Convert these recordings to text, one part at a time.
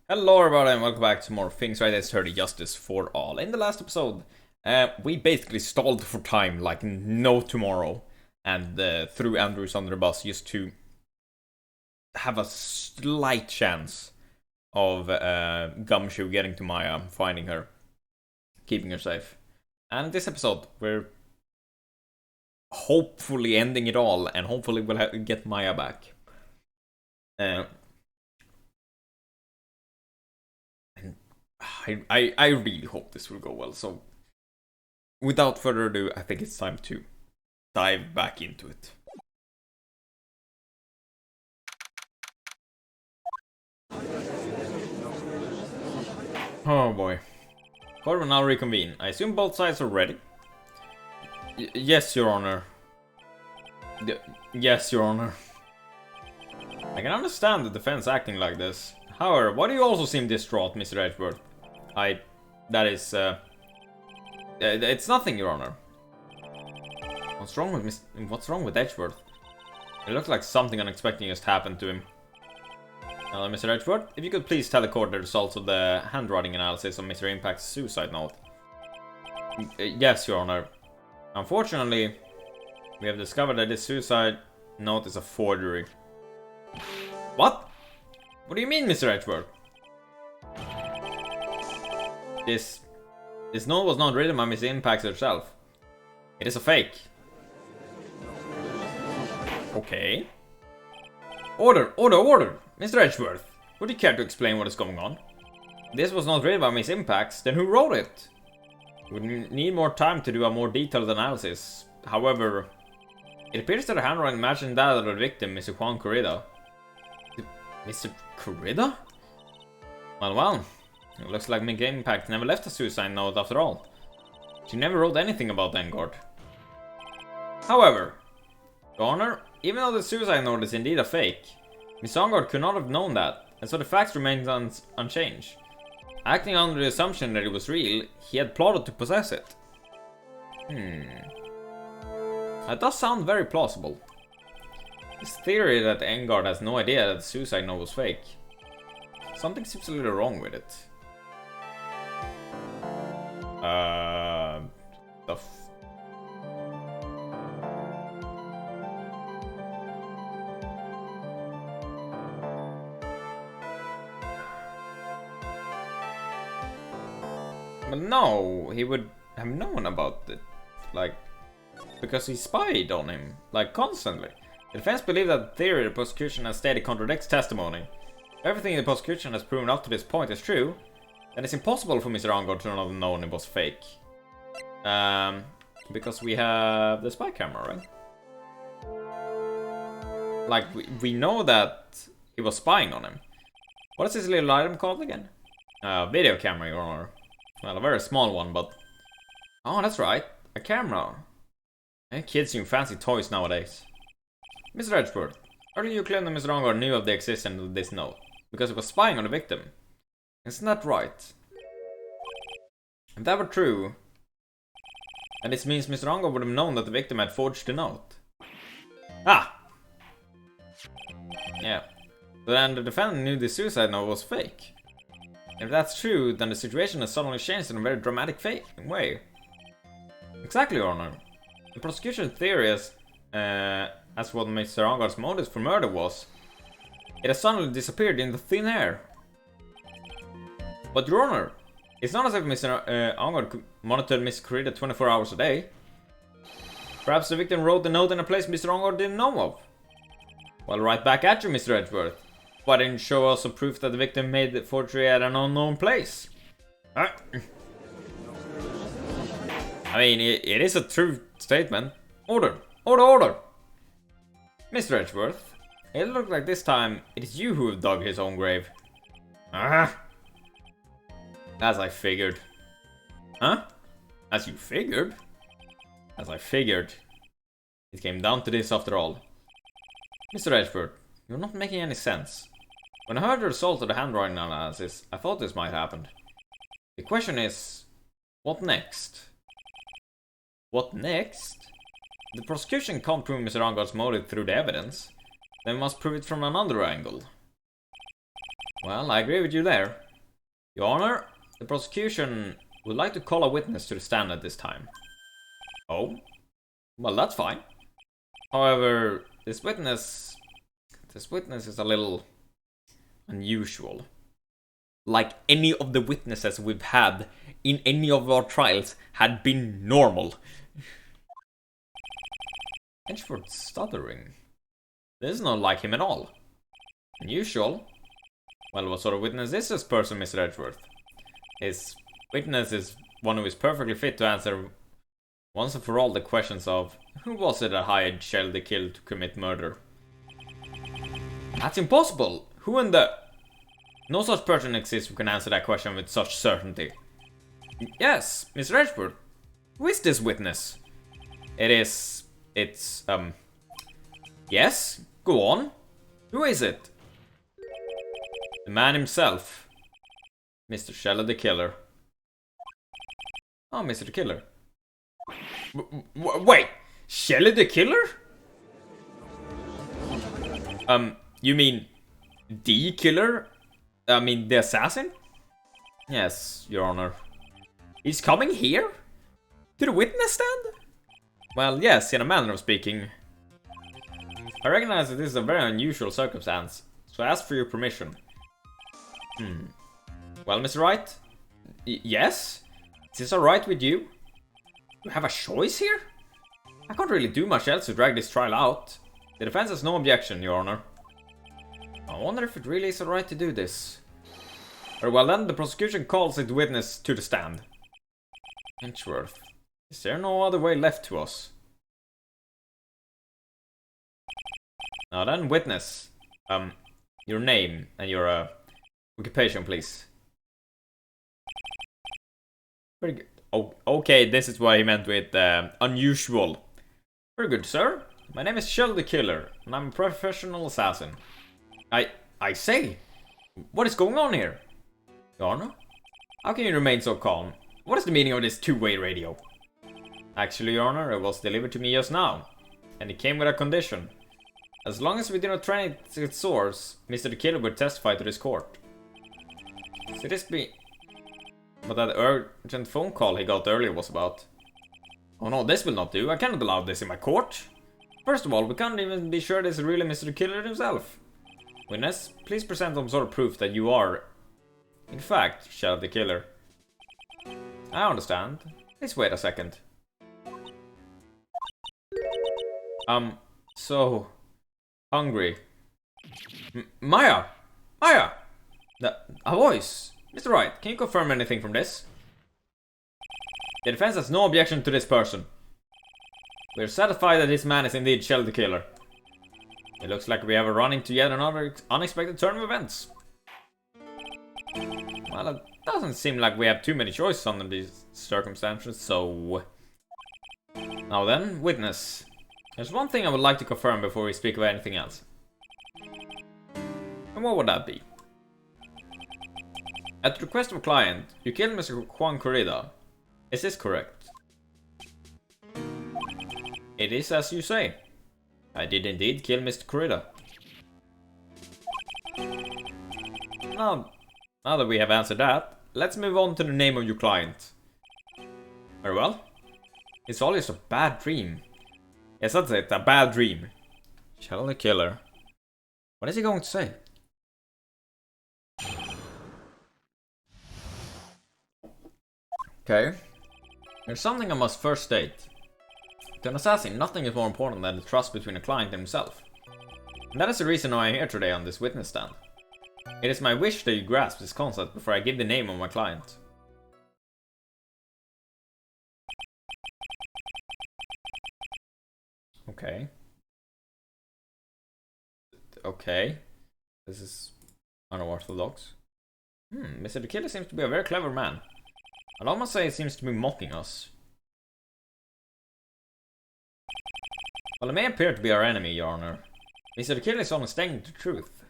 Hello everybody and welcome back to more things right as 30 Justice for All. In the last episode, we basically stalled for time like no tomorrow and threw Andrews under the bus just to have a slight chance of Gumshoe getting to Maya, finding her, keeping her safe. And this episode, we're hopefully ending it all and hopefully we'll get Maya back. I really hope this will go well. So, without further ado, I think it's time to dive back into it. Oh boy. Court will now reconvene. I assume both sides are ready? Yes, Your Honor. Yes, Your Honor. I can understand the defense acting like this. However, why do you also seem distraught, Mr. Edgeworth? It's nothing, Your Honor. What's wrong with Edgeworth? It looks like something unexpected just happened to him. Mr. Edgeworth, if you could please tell the court the results of the handwriting analysis of Mr. Impact's suicide note. Yes, Your Honor. Unfortunately, we have discovered that this suicide note is a forgery. What? What do you mean, Mr. Edgeworth? This note was not written by Miss Impact herself. It is a fake. Okay. Order! Mr. Edgeworth, would you care to explain what is going on? This was not written by Miss Impacts, then who wrote it? We would need more time to do a more detailed analysis. However, it appears that the handwriting matches that of the victim, Mr. Juan Corrida. Mr. Corrida? Well, it looks like Miss Impact never left a suicide note after all. She never wrote anything about Engard. However, Your Honor, even though the suicide note is indeed a fake, Miss Engard could not have known that, and so the facts remain unchanged. Acting under the assumption that it was real, he had plotted to possess it. That does sound very plausible. This theory that Engard has no idea that the suicide note was fake. Something seems a little wrong with it. But no, he would have known about it, because he spied on him, constantly. The defense believe that the theory the prosecution has stated contradicts testimony. If everything the prosecution has proven up to this point is true, then it's impossible for Mr. Engard to not have known it was fake. Because we have the spy camera, right? We know that he was spying on him. What is this little item called again? Video camera, Your Honor. Well, a very small one, but... Oh, that's right. A camera. Kids use fancy toys nowadays. Mr. Edgeworth, earlier you claimed that Mr. Engard knew of the existence of this note, because he was spying on the victim. Isn't that right? If that were true, then this means Mr. Engard would have known that the victim had forged the note. Ah! Yeah. But then the defendant knew the suicide note was fake. If that's true, then the situation has suddenly changed in a very dramatic way. Exactly, Your Honor. The prosecution theory as what Mr. Engard's motive for murder was, it has suddenly disappeared into thin air. But Your Honor, it's not as if Mr. Engard monitored Miss Corrida 24 hours a day. Perhaps the victim wrote the note in a place Mr. Engard didn't know of. Well, right back at you, Mr. Edgeworth. Why didn't you show us some proof that the victim made the forgery at an unknown place? I mean, it is a true statement. Order! Mr. Edgeworth, it looks like this time it is you who have dug his own grave. As I figured. Huh? As you figured? As I figured. It came down to this after all. Mr. Edgeworth, you're not making any sense. When I heard the result of the handwriting analysis, I thought this might happen. The question is, what next? What next? The prosecution can't prove Mr. Engard's motive through the evidence. They must prove it from another angle. Well, I agree with you there. Your Honor, the prosecution would like to call a witness to the stand at this time. Oh? Well, that's fine. However, this witness is a little unusual. Like any of the witnesses we've had in any of our trials had been normal. Edgeworth stuttering. This is not like him at all. Unusual. Well, what sort of witness is this person, Mr. Edgeworth? His witness is one who is perfectly fit to answer once and for all the questions of who was it that hired Shell the Kill to commit murder? That's impossible! Who in the... No such person exists who can answer that question with such certainty. Yes, Mr. Edgeworth. Who is this witness? Yes? Go on. Who is it? The man himself. Mr. Shell the Killer. Oh, Mr. the Killer. Wait! Shelley the Killer? You mean... the killer? I mean, the assassin? Yes, Your Honor. He's coming here? To the witness stand? Well, yes, in a manner of speaking. I recognize that this is a very unusual circumstance, so I ask for your permission. Well, Mr. Wright? Yes? Is this alright with you? You have a choice here? I can't really do much else to drag this trial out. The defense has no objection, Your Honor. I wonder if it really is alright to do this. Very well then, the prosecution calls its witness to the stand. Edgeworth. Is there no other way left to us? Now then, witness. Your name and your, occupation, please. Very good. Oh, okay, this is what he meant with, unusual. Very good, sir. My name is Shell the Killer, and I'm a professional assassin. I say, what is going on here? Your Honor? How can you remain so calm? What is the meaning of this two-way radio? Actually, Your Honor, it was delivered to me just now, and it came with a condition. As long as we do not train its source, Mr. the Killer would testify to this court. So this be... what that urgent phone call he got earlier was about. Oh no, this will not do. I cannot allow this in my court. First of all, we can't even be sure this is really Mr. the Killer himself. Witness, please present some sort of proof that you are, in fact, Shell the Killer. I understand. Please wait a second. So... hungry. Maya! Maya! A voice! Mr. Wright, can you confirm anything from this? The defense has no objection to this person. We are satisfied that this man is indeed Shell the Killer. It looks like we have a run into yet another unexpected turn of events. Well, it doesn't seem like we have too many choices under these circumstances, so... Now then, witness. There's one thing I would like to confirm before we speak about anything else. And what would that be? At the request of a client, you killed Mr. Juan Corrida. Is this correct? It is as you say. I did indeed kill Mr. Corrida. Now that we have answered that, let's move on to the name of your client. Very well. It's all just a bad dream. Yes, that's it, a bad dream. Shell the Killer. What is he going to say? Okay. There's something I must first state. To an assassin, nothing is more important than the trust between a client and himself. And that is the reason why I'm here today on this witness stand. It is my wish that you grasp this concept before I give the name of my client. Okay. Okay. This is unorthodox. Mr. the Killer seems to be a very clever man. I'd almost say he seems to be mocking us. Well, he may appear to be our enemy, Your Honor. Mr. the Killer is only stating the truth.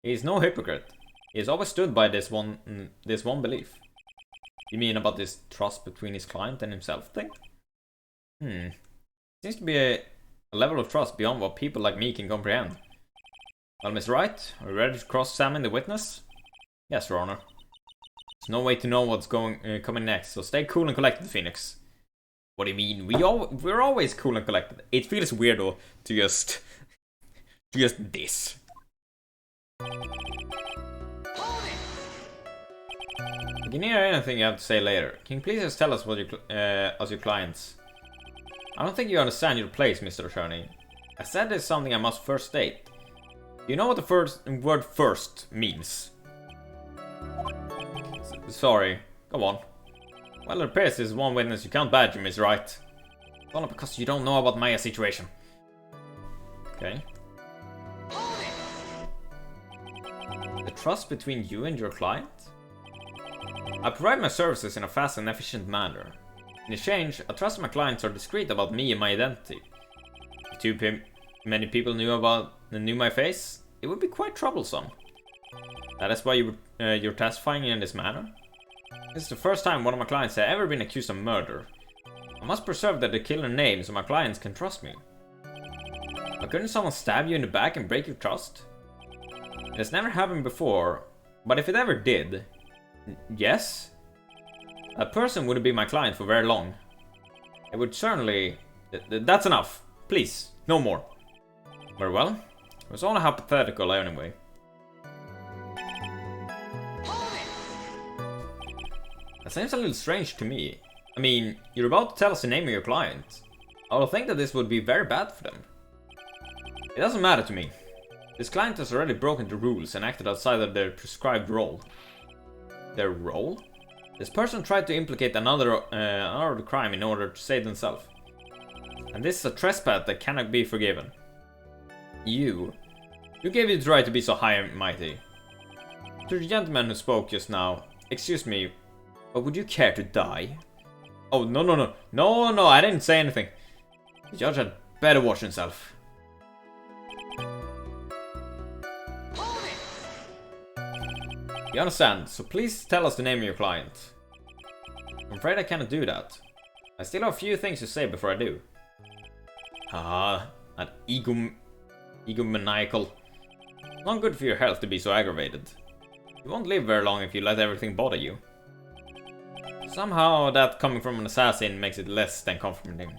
He is no hypocrite. He has always stood by this one belief. You mean about this trust between his client and himself thing? Seems to be a level of trust beyond what people like me can comprehend. Well, Miss Wright, are you ready to cross-examine the witness? Yes, Your Honor. There's no way to know what's coming next, so stay cool and collected, Phoenix. What do you mean? We're always cool and collected. It feels weird though to just this. I can hear anything you have to say later. Can you please just tell us what as your clients? I don't think you understand your place, Mr. Attorney. I said there's something I must first state. You know what the word first means? Sorry. Go on. Well, it appears there's one witness you can't badger, Miss Wright. It's only because you don't know about Maya's situation. Okay. The trust between you and your client? I provide my services in a fast and efficient manner. In exchange, I trust my clients are discreet about me and my identity. If too many people knew my face, it would be quite troublesome. That is why you're testifying in this manner? This is the first time one of my clients has ever been accused of murder. I must preserve the killer name so my clients can trust me. But couldn't someone stab you in the back and break your trust? It has never happened before, but if it ever did, yes? That person wouldn't be my client for very long. It would certainly... That's enough. Please, no more. Very well. It was only hypothetical anyway. That seems a little strange to me. I mean, you're about to tell us the name of your client. I would think that this would be very bad for them. It doesn't matter to me. This client has already broken the rules and acted outside of their prescribed role. Their role? This person tried to implicate another crime in order to save themselves. And this is a trespass that cannot be forgiven. You gave it the right to be so high and mighty. To the gentleman who spoke just now, excuse me, but would you care to die? Oh, no, I didn't say anything. The judge had better watch himself. You understand, so please tell us the name of your client. I'm afraid I cannot do that. I still have a few things to say before I do. That egomaniacal. Not good for your health to be so aggravated. You won't live very long if you let everything bother you. Somehow that coming from an assassin makes it less than comforting.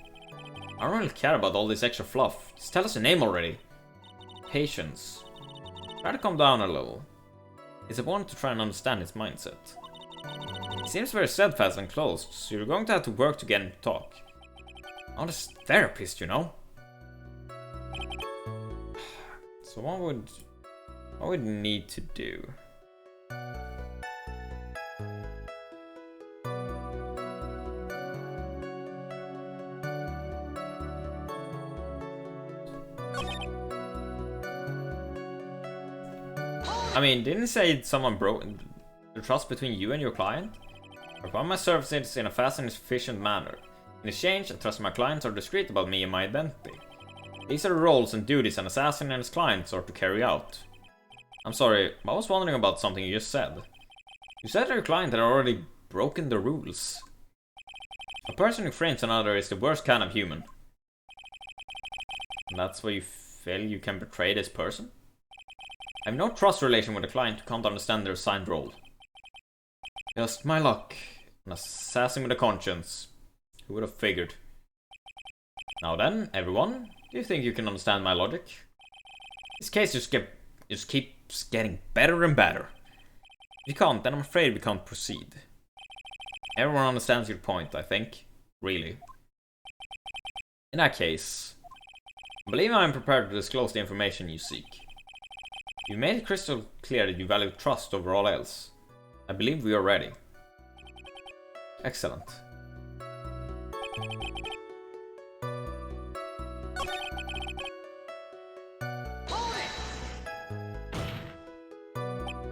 I don't really care about all this extra fluff. Just tell us your name already. Patience. Try to calm down a little. It's important to try and understand his mindset. He seems very steadfast and closed, so you're going to have to work to get him to talk. I'm not a therapist, you know. So what would need to do? I mean, didn't say someone broke the trust between you and your client? I perform my services in a fast and efficient manner. In exchange, I trust my clients are discreet about me and my identity. These are the roles and duties an assassin and his clients are to carry out. I'm sorry, but I was wondering about something you just said. You said that your client had already broken the rules. A person who frames another is the worst kind of human. And that's why you feel you can betray this person? I have no trust relation with a client who can't understand their assigned role. Just my luck. An assassin with a conscience. Who would have figured? Now then, everyone, do you think you can understand my logic? This case just keeps getting better and better. If you can't, then I'm afraid we can't proceed. Everyone understands your point, I think. Really. In that case, I believe I am prepared to disclose the information you seek. You made it crystal clear that you value trust over all else. I believe we are ready. Excellent.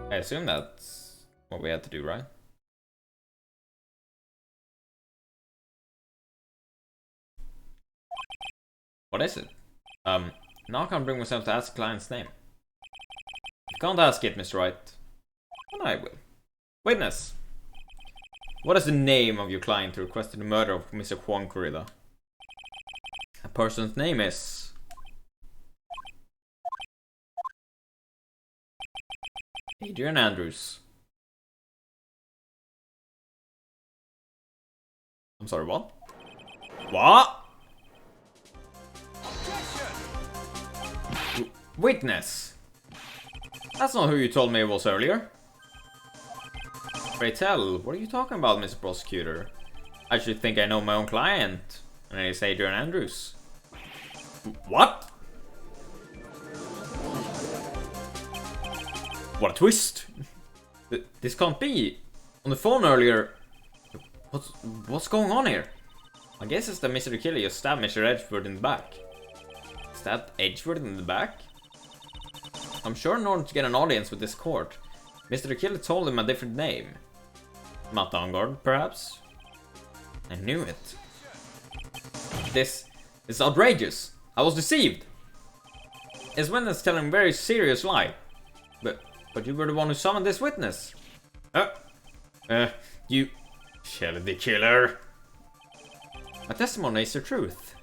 I assume that's what we had to do, right? What is it? Now I can't bring myself to ask the client's name. You can't ask it, Mr. Wright. Then I will. Witness! What is the name of your client who requested the murder of Mr. Juan Corrida? A person's name is... Adrian Andrews. I'm sorry, what? What? Witness! That's not who you told me it was earlier. Pray tell, what are you talking about, Mr. Prosecutor? I should think I know my own client. And it's Adrian Andrews. What? What a twist! This can't be. On the phone earlier. What's going on here? I guess it's that Mr. the Killer just stabbed Mr. Edgeworth in the back. Stabbed Edgeworth in the back? I'm sure in order to get an audience with this court, Mr. the Killer told him a different name. Matt Angard, perhaps? I knew it. This is outrageous. I was deceived. His witness telling a very serious lie. But you were the one who summoned this witness. You... Shelley the Killer. My testimony is the truth.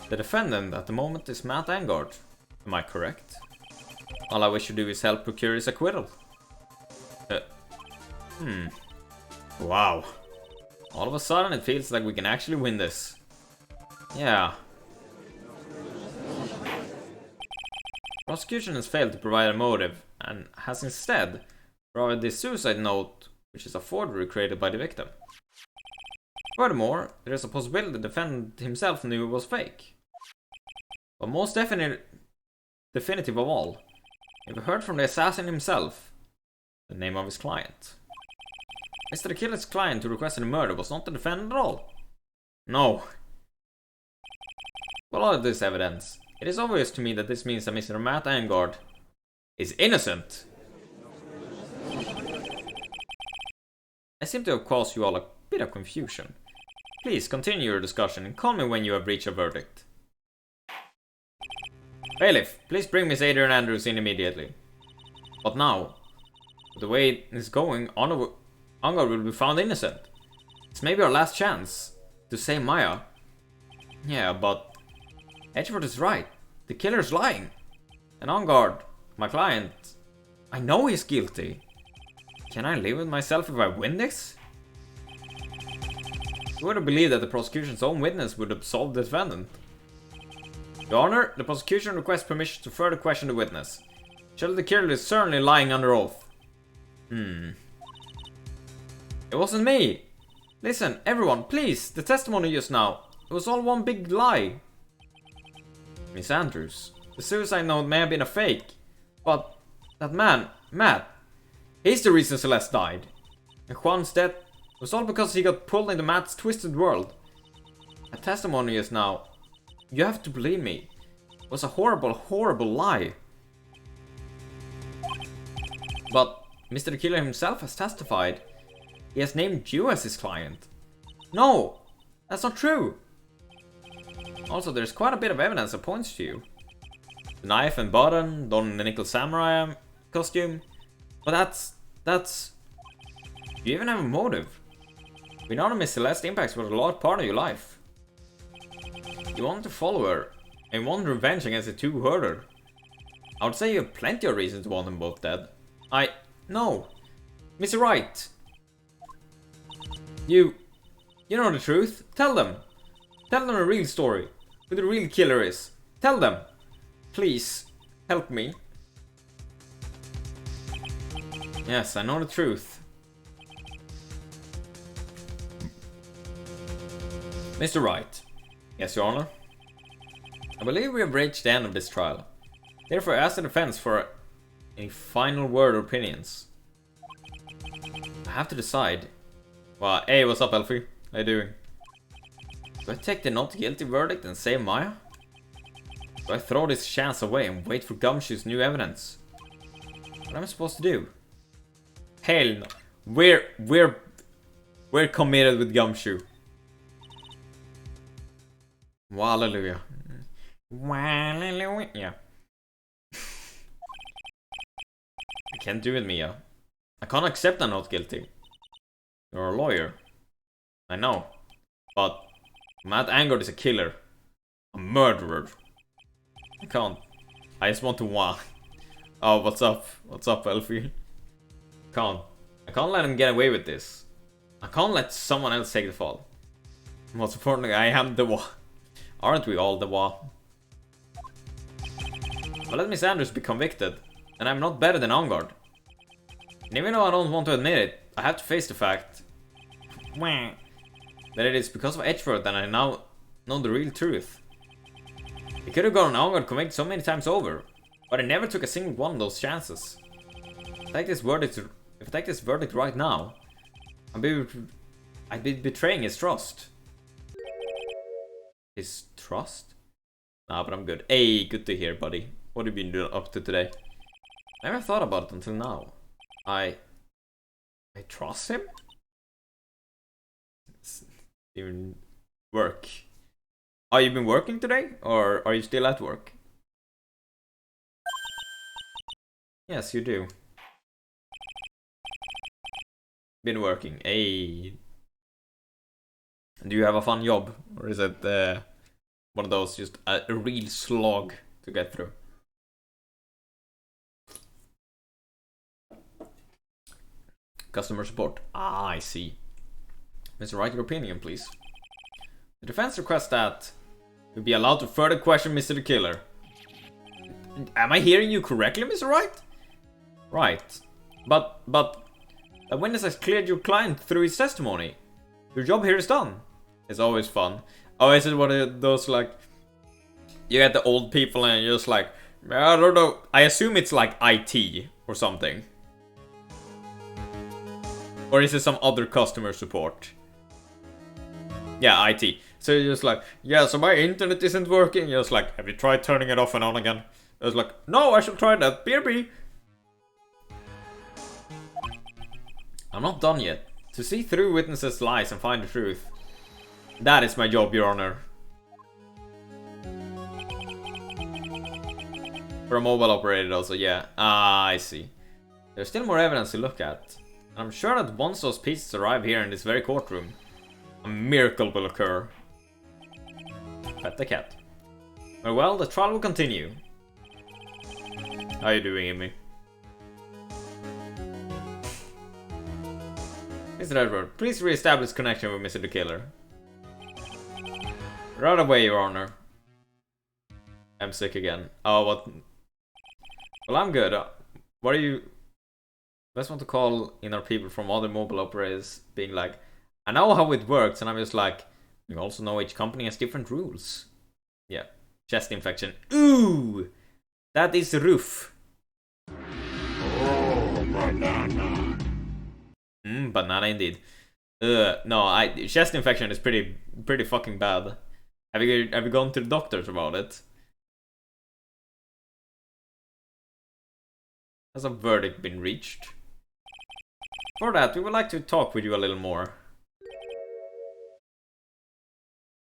The defendant at the moment is Matt Angard. Am I correct? All I wish to do is help procure his acquittal. Wow. All of a sudden it feels like we can actually win this. Yeah. Prosecution has failed to provide a motive and has instead provided this suicide note, which is a forgery created by the victim. Furthermore, there is a possibility the defendant himself knew it was fake. But most definitive of all, we have heard from the assassin himself the name of his client. Mr. the Killer's client who requested the murder was not the defendant at all. No. With all of this evidence, it is obvious to me that this means that Mr. Matt Angard is innocent. I seem to have caused you all a bit of confusion. Please continue your discussion and call me when you have reached a verdict. Bailiff, please bring Miss Adrian Andrews in immediately. But now, the way it is going, Angard will be found innocent. It's maybe our last chance to save Maya. Yeah, but Edgeworth is right. The killer's lying. And Angard, my client, I know he's guilty. Can I live with myself if I win this? Who would have believed that the prosecution's own witness would absolve the defendant? Your Honor, the prosecution requests permission to further question the witness. Shelley the Killer is certainly lying under oath. It wasn't me! Listen, everyone, please, the testimony just now. It was all one big lie. Miss Andrews, the suicide note may have been a fake, but that man, Matt, he's the reason Celeste died. And Juan's death was all because he got pulled into Matt's twisted world. A testimony just now, you have to believe me, was a horrible, horrible lie. But Mr. the Killer himself has testified. He has named you as his client. No, that's not true. Also, there's quite a bit of evidence that points to you. The knife and button, donning the nickel samurai costume. But that's... You even have a motive. We know that Miss Celeste impacts was a large part of your life. You want to follow her, and want revenge against the two who hurt her. I would say you have plenty of reasons to want them both dead. No. Mr. Wright. You know the truth. Tell them. Tell them the real story. Who the real killer is. Tell them. Please. Help me. Yes, I know the truth. Mr. Wright. Yes, Your Honor. I believe we have reached the end of this trial. Therefore, I ask the defense for a final word or opinions. I have to decide. Well, hey, what's up, Elfie? How you doing? Do I take the not guilty verdict and save Maya? Do I throw this chance away and wait for Gumshoe's new evidence? What am I supposed to do? Hell no. We're committed with Gumshoe. Hallelujah. Hallelujah. Yeah. I can't do it, Mia. I can't accept I'm not guilty. You're a lawyer. I know. But Matt Angard is a killer. A murderer. I can't. I just want to win. Oh, what's up? What's up, Elfie? I can't let him get away with this. I can't let someone else take the fall. Most importantly, I am the one. Aren't we all the one? But let Miss Andrews be convicted, and I'm not better than Onguard. And even though I don't want to admit it, I have to face the fact that it is because of Edgeworth that I now know the real truth. He could have gotten Onguard convicted so many times over, but I never took a single one of those chances. If I take this verdict right now, I'd be betraying his trust. His trust? Nah, but I'm good. Hey, good to hear, buddy. What have you been doing up to today? Never thought about it until now. I trust him? It's even work. Oh, you been working today? Or are you still at work? Yes, you do. Been working. Hey. Do you have a fun job? Or is it one of those just a real slog to get through? Customer support. Ah, I see. Mr. Wright, your opinion, please. The defense requests that we be allowed to further question Mr. the Killer. Am I hearing you correctly, Mr. Wright? Right. But a witness has cleared your client through his testimony. Your job here is done. It's always fun. Oh, is it one of those, like, you get the old people and you're just like, I don't know. I assume it's like IT or something. Or is it some other customer support? Yeah, IT. So you're just like, yeah, so my internet isn't working. You're just like, have you tried turning it off and on again? I was like, no, I should try that. BRB. I'm not done yet. To see through witnesses' lies and find the truth. That is my job, Your Honor. For a mobile operator also, yeah. Ah, I see. There's still more evidence to look at. I'm sure that once those pieces arrive here in this very courtroom, a miracle will occur. Pet the cat. Well, the trial will continue. How are you doing, Amy? Mr. Edward, please re-establish connection with Mr. the Killer. Right away, Your Honor. I'm sick again. Oh, what? Well, I'm good. What are you... Best want to call in our people from other mobile operators being like, I know how it works, and I'm just like, you also know each company has different rules. Yeah. Chest infection. Ooh! That is roof. Oh, banana. Banana indeed. No, chest infection is pretty fucking bad. Have you gone to the doctors about it? Has a verdict been reached? For that, we would like to talk with you a little more.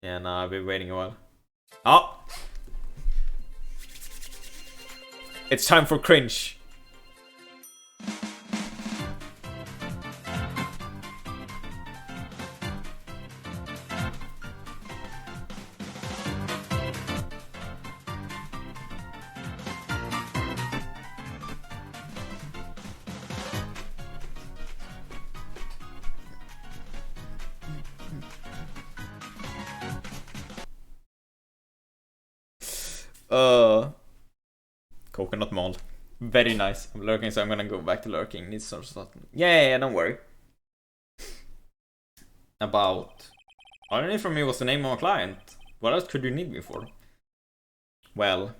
Yeah, no, I've been waiting a while. Oh! It's time for cringe. Coconut mall. Very nice. I'm lurking, so I'm gonna go back to lurking. It's sort of stuff. Yeah, don't worry. About... All I need from me was the name of a client. What else could you need me for? Well...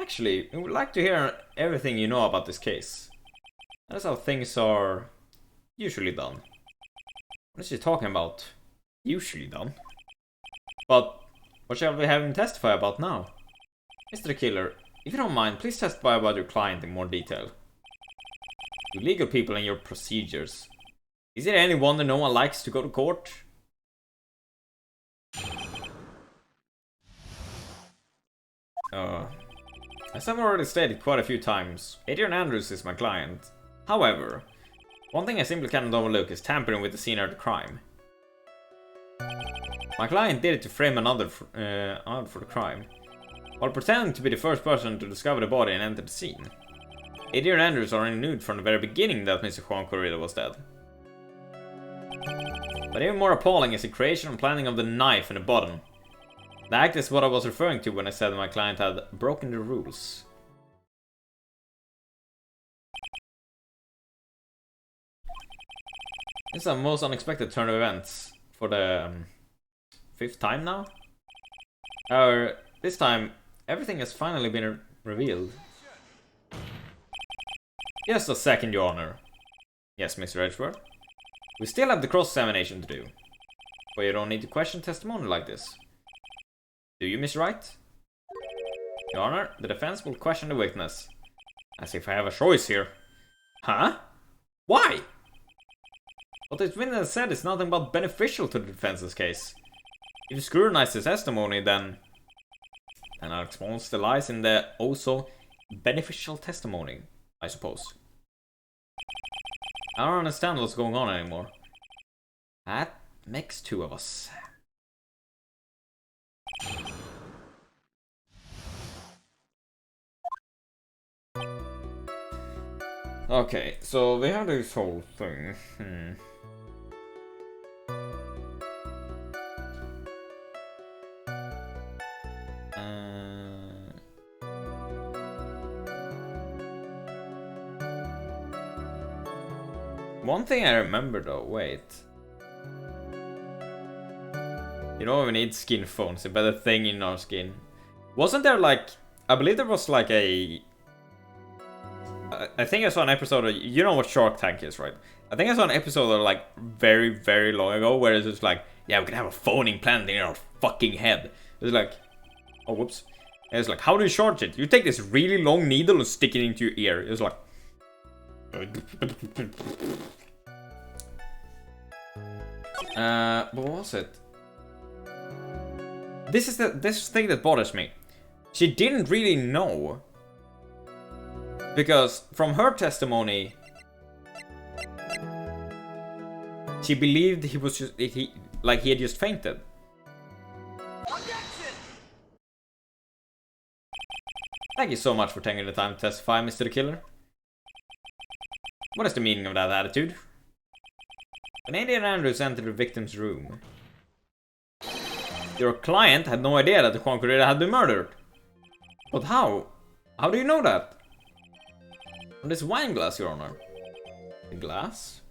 Actually, we would like to hear everything you know about this case. That's how things are... usually done. What is he talking about? Usually done? But... what shall we have him testify about now? Mr. Killer, if you don't mind, please testify about your client in more detail. You legal people and your procedures. Is it any wonder no one likes to go to court? As I've already stated quite a few times, Adrian Andrews is my client. However, one thing I simply cannot overlook is tampering with the scene of the crime. My client did it to frame another for the crime, while pretending to be the first person to discover the body and enter the scene. Adrian Andrews already knew from the very beginning that Mr. Juan Corrida was dead. But even more appalling is the creation and planning of the knife in the bottom. The act is what I was referring to when I said my client had broken the rules. This is a most unexpected turn of events for the 5th time now. However, this time everything has finally been revealed. Just a second, Your Honor. Yes, Mr. Edgeworth. We still have the cross-examination to do. But you don't need to question testimony like this. Do you, Miss Wright? Your Honor, the defense will question the witness. As if I have a choice here. Huh? Why? What this witness said is nothing but beneficial to the defense's case. If you scrutinize his testimony, then I'll expose the lies in the also beneficial testimony, I suppose. I don't understand what's going on anymore. That makes 2 of us. Okay, so we have this whole thing. One thing I remember though, wait. You know we need skin phones, a better thing in our skin. Wasn't there like, I believe there was like a... I think I saw an episode of, you know what Shark Tank is, right? I think I saw an episode of like very, very long ago where it's just like, yeah, we can have a phone implanted in our fucking head. It's like, oh whoops. And it's like, how do you charge it? You take this really long needle and stick it into your ear. It's like... what was it? This is this thing that bothers me. She didn't really know, because from her testimony, she believed he was just he had just fainted. Thank you so much for taking the time to testify, Mr. the Killer. What is the meaning of that attitude? When Adrian Andrews entered the victim's room, your client had no idea that Juan Corrida had been murdered. But how? How do you know that? From this wine glass, Your Honor. The glass?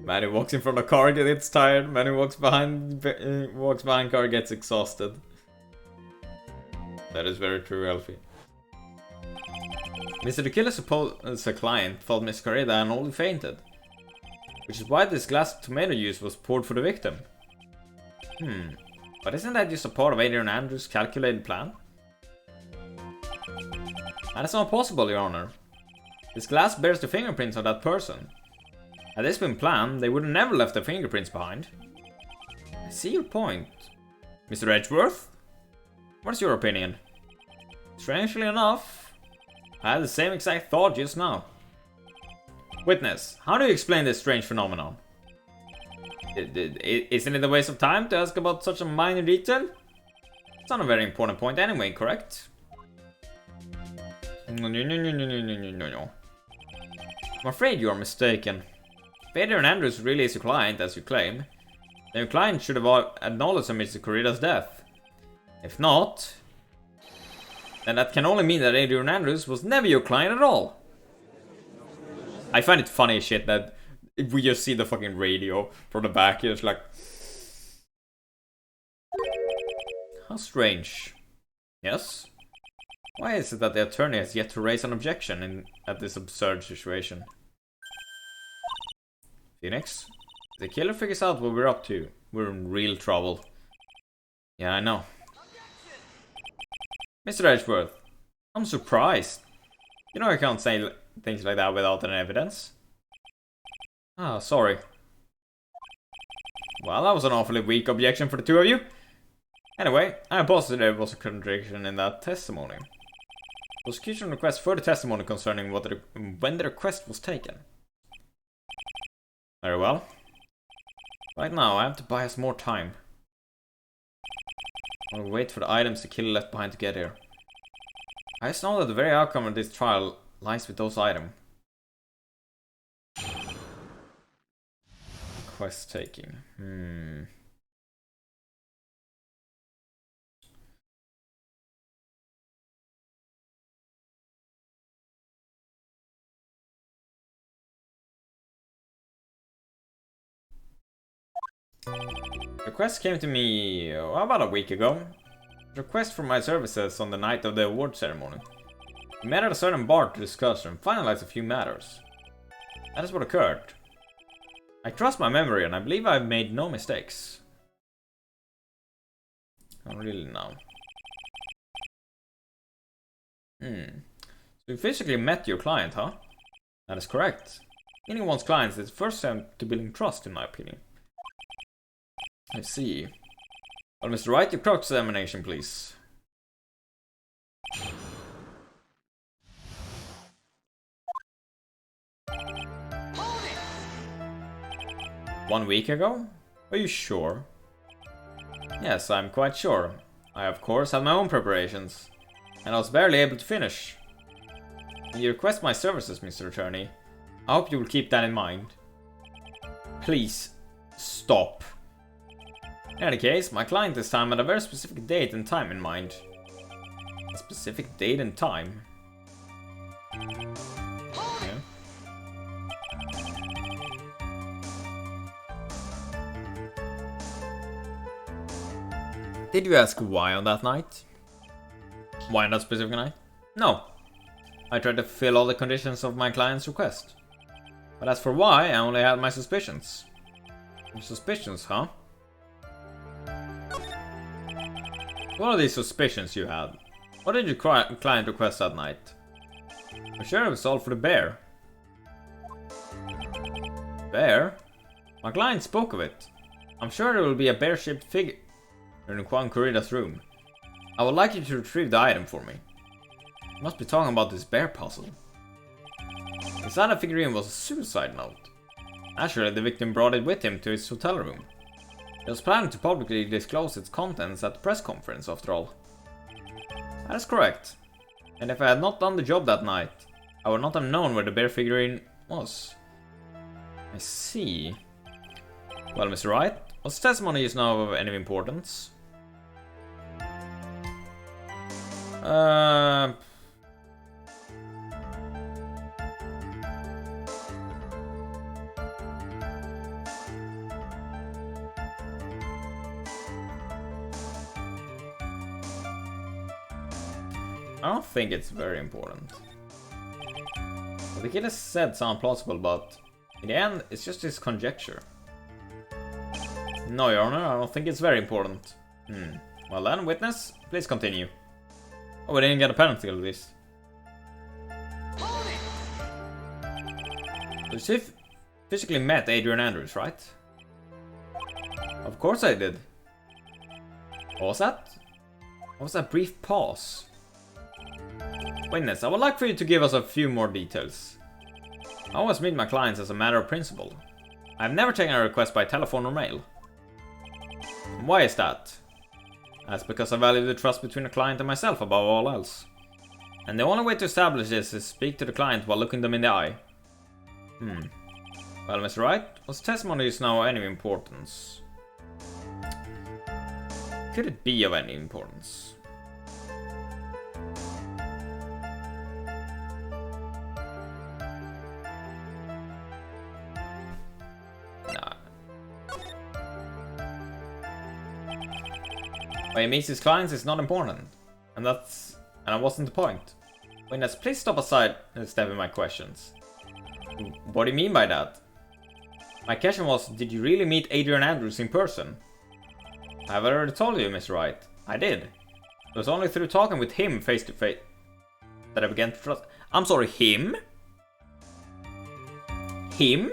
Man who walks in front of a car gets tired. Man who walks behind car gets exhausted. That is very true, Elfie. Mr. the Killer's supposed client thought Miss Corrida had only fainted, which is why this glass of tomato juice was poured for the victim. But isn't that just a part of Adrian Andrews' calculated plan? That is not possible, Your Honor. This glass bears the fingerprints of that person. Had this been planned, they would have never left their fingerprints behind. I see your point. Mr. Edgeworth? What is your opinion? Strangely enough, I had the same exact thought just now. Witness, how do you explain this strange phenomenon? Isn't it a waste of time to ask about such a minor detail? It's not a very important point anyway, correct? No. I'm afraid you are mistaken. If Adrian Andrews really is your client, as you claim, then your client should have acknowledged Mr. Corrida's death. If not, then that can only mean that Adrian Andrews was never your client at all. I find it funny as shit that if we just see the fucking radio from the back, it's like... How strange. Yes? Why is it that the attorney has yet to raise an objection at this absurd situation? Phoenix? If the killer figures out what we're up to, we're in real trouble. Yeah, I know. Mr. Edgeworth, I'm surprised. You know I can't say things like that without any evidence. Ah, sorry. Well, that was an awfully weak objection for the 2 of you. Anyway, I'm positive there was a contradiction in that testimony. Prosecution requests further testimony concerning when the request was taken. Very well. Right now, I have to buy us more time. I'll wait for the items the killer left behind to get here. I just know that the very outcome of this trial lies with those items. Quest taking. The quest came to me about a week ago. A request for my services on the night of the award ceremony. We met at a certain bar to discuss and finalize a few matters. That is what occurred. I trust my memory and I believe I've made no mistakes. Not really now. So you physically met your client, huh? That is correct. Meeting one's clients is the first step to building trust, in my opinion. I see. Well, Mr. Wright, your cross-examination, please. 1 week ago? Are you sure? Yes, I'm quite sure. I, of course, had my own preparations, and I was barely able to finish. When you request my services, Mr. Attorney, I hope you will keep that in mind. Please, stop. In any case, my client this time had a very specific date and time in mind. A specific date and time? Okay. Did you ask why on that night? Why on that specific night? No. I tried to fulfill all the conditions of my client's request. But as for why, I only had my suspicions. Your suspicions, huh? What are these suspicions you had? What did your client request that night? I'm sure it was all for the bear. Bear? My client spoke of it. I'm sure there will be a bear-shaped figure in Juan Corrida's room. I would like you to retrieve the item for me. You must be talking about this bear puzzle. Inside the figurine was a suicide note. Naturally, the victim brought it with him to his hotel room. He was planning to publicly disclose its contents at the press conference, after all. That is correct. And if I had not done the job that night, I would not have known where the bear figurine was. I see. Well, Mr. Wright, was testimony is now of any importance? I don't think it's very important. What the kid has said sounds plausible, but in the end, it's just his conjecture. No, Your Honor, I don't think it's very important. Well then, witness, please continue. Oh, we didn't get a penalty of this. You physically met Adrian Andrews, right? Of course I did. What was that? What was that brief pause? Witness, I would like for you to give us a few more details. I always meet my clients as a matter of principle. I have never taken a request by telephone or mail. Why is that? That's because I value the trust between a client and myself above all else. And the only way to establish this is speak to the client while looking them in the eye. Well, Mr. Wright, was testimony is now any importance? Could it be of any importance? Why he meets his clients is not important. And that wasn't the point. Witness, please stop aside and step in my questions. What do you mean by that? My question was, did you really meet Adrian Andrews in person? I've already told you, Mr. Wright. I did. It was only through talking with him face to face that I began to trust. I'm sorry, him? Him?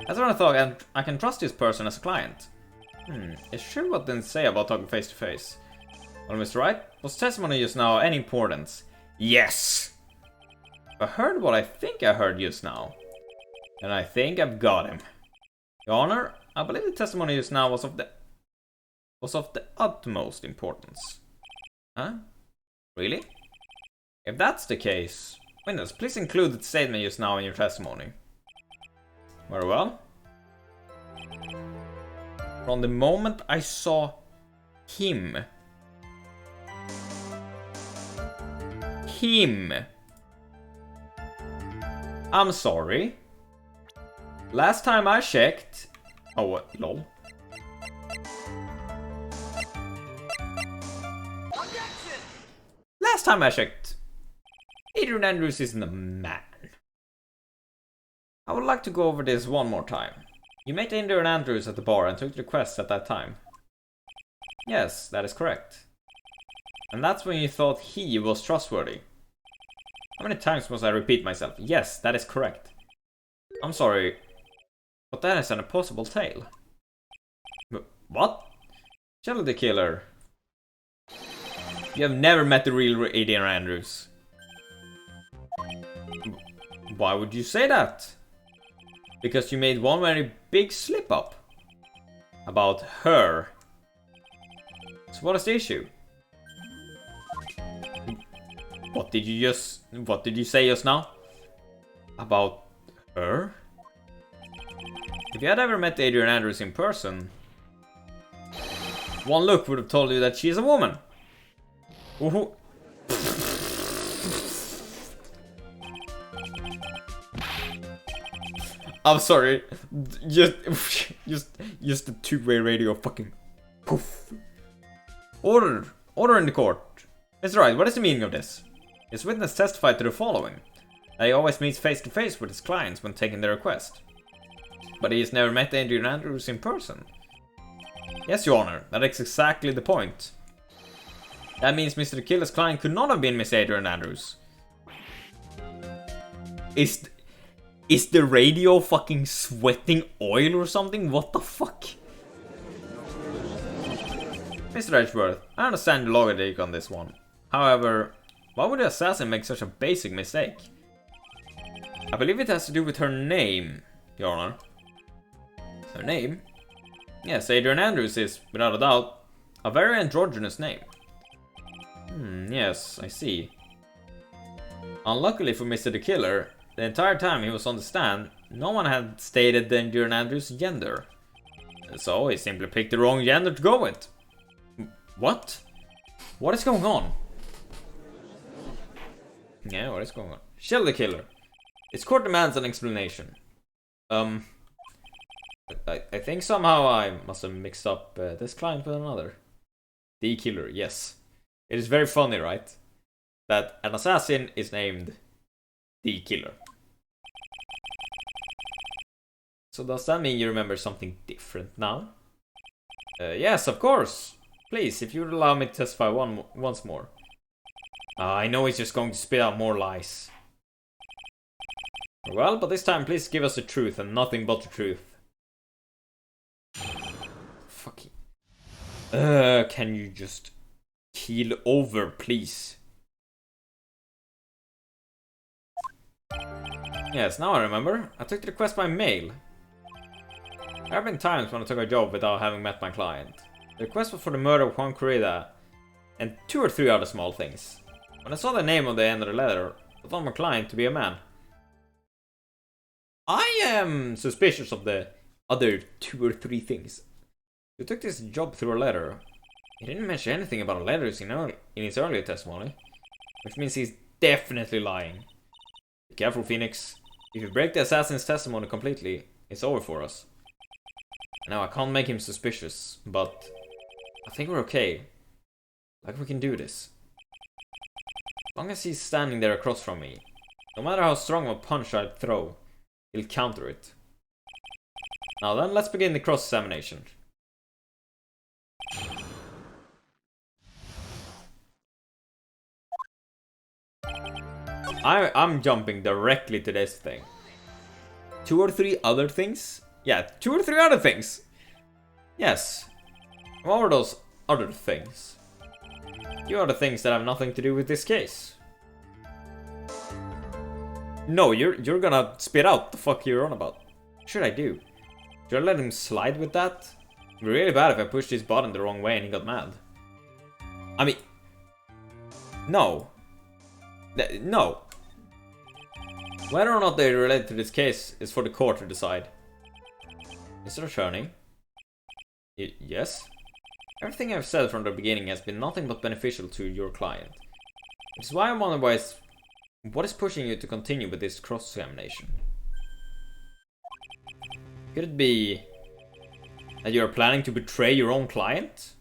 That's what I thought, I can trust this person as a client. It's true what they say about talking face to face. Well, Mr. Wright, was testimony just now any importance? Yes! I heard what I think I heard just now. And I think I've got him. Your Honor, I believe the testimony just now was of the... was of the utmost importance. Huh? Really? If that's the case, Windows, please include the statement just now in your testimony. Very well. From the moment I saw him. I'm sorry. Last time I checked... Oh, what? Lol. Last time I checked, Adrian Andrews isn't a man. I would like to go over this one more time. You met Adrian Andrews at the bar and took the request at that time. Yes, that is correct. And that's when you thought he was trustworthy. How many times must I repeat myself? Yes, that is correct. I'm sorry, but that is an impossible tale. What? Shelley the Killer. You have never met the real Adrian Andrews. Why would you say that? Because you made one very big slip up. About her. So what is the issue? What did you say just now? About her? If you had ever met Adrian Andrews in person, one look would have told you that she is a woman. Ooh. I'm sorry. Just the two-way radio fucking poof. Order in the court. Mr. Wright, what is the meaning of this? His witness testified to the following. That he always meets face to face with his clients when taking their request. But he has never met Adrian Andrews in person. Yes, Your Honor, that is exactly the point. That means Mr. Killer's client could not have been Miss Adrian Andrews. Is the radio fucking sweating oil or something? What the fuck? Mr. Edgeworth, I understand the logic on this one. However, why would the assassin make such a basic mistake? I believe it has to do with her name, Your Honor. Her name? Yes, Adrian Andrews is, without a doubt, a very androgynous name. Yes, I see. Unluckily for Mr. the Killer, the entire time he was on the stand, no one had stated the Adrian Andrews' gender. So he simply picked the wrong gender to go with. What? What is going on? Yeah, what is going on? Shell the Killer. Its court demands an explanation. I think somehow I must have mixed up this client with another. The Killer, yes. It is very funny, right? That an assassin is named The Killer. So does that mean you remember something different now? Yes, of course. Please, if you would allow me to testify once more. I know he's just going to spit out more lies. Well, but this time please give us the truth and nothing but the truth. Fucking. Can you just keel over, please? Yes, now I remember. I took the request by mail. There have been times when I took a job without having met my client. The request was for the murder of Juan Corrida and 2 or 3 other small things. When I saw the name on the end of the letter, I thought my client to be a man. I am suspicious of the other 2 or 3 things. You took this job through a letter. He didn't mention anything about letters in his earlier testimony, which means he's definitely lying. Be careful, Phoenix. If you break the assassin's testimony completely, it's over for us. Now, I can't make him suspicious, but I think we're okay. Like we can do this. As long as he's standing there across from me, no matter how strong of a punch I throw, he'll counter it. Now then, let's begin the cross-examination. I'm jumping directly to this thing. 2 or 3 other things? Yeah, 2 or 3 other things. Yes. What were those other things? You are the things that have nothing to do with this case. No, you're gonna spit out the fuck you're on about. What should I do? Should I let him slide with that? It'd be really bad if I pushed this button the wrong way and he got mad. I mean... No. No. Whether or not they're related to this case is for the court to decide. Mr. Attorney? Yes? Everything I've said from the beginning has been nothing but beneficial to your client. Which is why I wonder what is pushing you to continue with this cross-examination? Could it be that you're planning to betray your own client?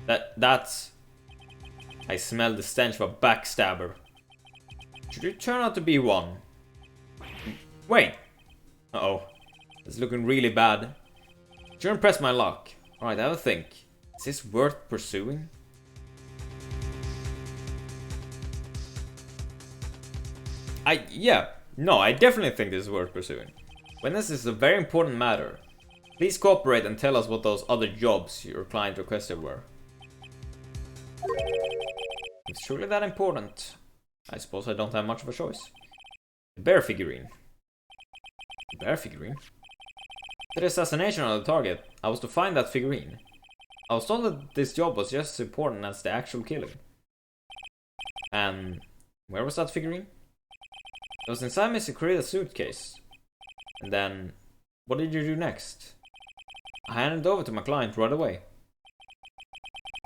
That's... I smell the stench of a backstabber. Should you turn out to be one? Wait! Uh-oh. It's looking really bad. Shouldn't press my luck. Alright, I have a think. Is this worth pursuing? Yeah. No, I definitely think this is worth pursuing. When this is a very important matter, please cooperate and tell us what those other jobs your client requested were. It's truly that important. I suppose I don't have much of a choice. The bear figurine. The bear figurine? The assassination of the target, I was to find that figurine. I was told that this job was just as important as the actual killing. And where was that figurine? It was inside Mr. Kurida's suitcase. And then, what did you do next? I handed it over to my client right away.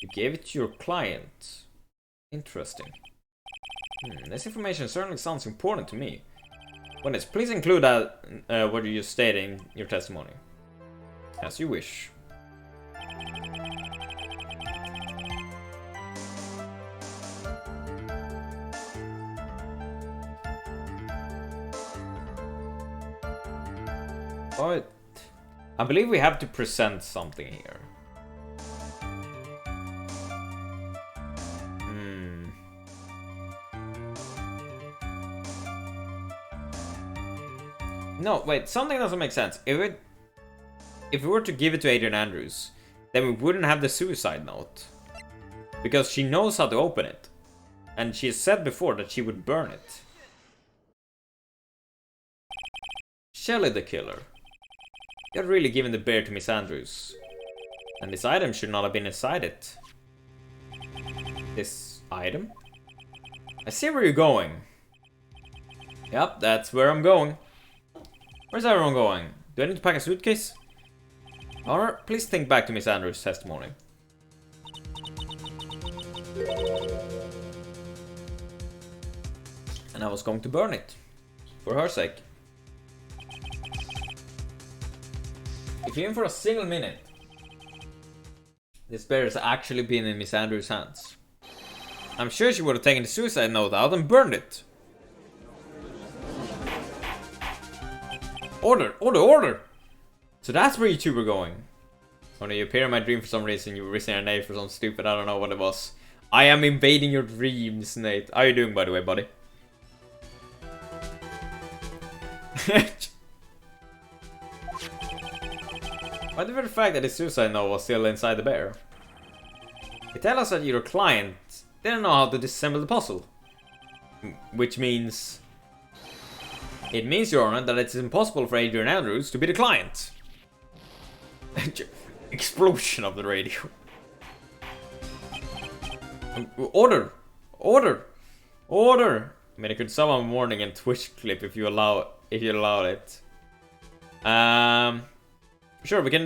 You gave it to your client? Interesting. This information certainly sounds important to me. Witness, please include that what you just stated in your testimony. As you wish. But I believe we have to present something here. No, wait, something doesn't make sense. If we were to give it to Adrian Andrews, then we wouldn't have the suicide note. Because she knows how to open it. And she has said before that she would burn it. Shelley the killer. You're really giving the bear to Miss Andrews. And this item should not have been inside it. This item? I see where you're going. Yep, that's where I'm going. Where's everyone going? Do I need to pack a suitcase? Or please think back to Miss Andrews' testimony. And I was going to burn it. For her sake. If even for a single minute, this bear has actually been in Miss Andrews' hands, I'm sure she would have taken the suicide note out and burned it. Order! Order! Order! So that's where you two were going. Oh no, you appear in my dream for some reason. You were risking your name for some stupid, I don't know what it was. I am invading your dreams, Nate. How are you doing, by the way, buddy? Why the very fact that the suicide note was still inside the bear? It tells us that your client didn't know how to disassemble the puzzle. Which means... It means, Your Honor, that it's impossible for Adrian Andrews to be the client. Explosion of the radio. Order! Order! Order! I mean, I could summon a warning and Twitch clip if you allow it. Sure, we can.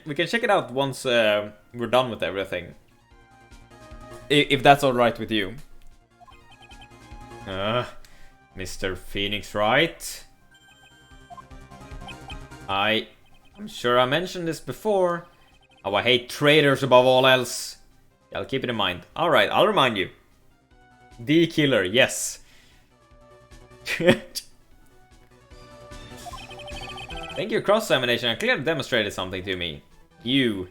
We can check it out once we're done with everything. If that's all right with you. Mr. Phoenix, Wright. I'm sure I mentioned this before. How I hate traitors above all else. Yeah, I'll keep it in mind. Alright, I'll remind you. The killer, yes. Thank you, cross-examination. I clearly demonstrated something to me. You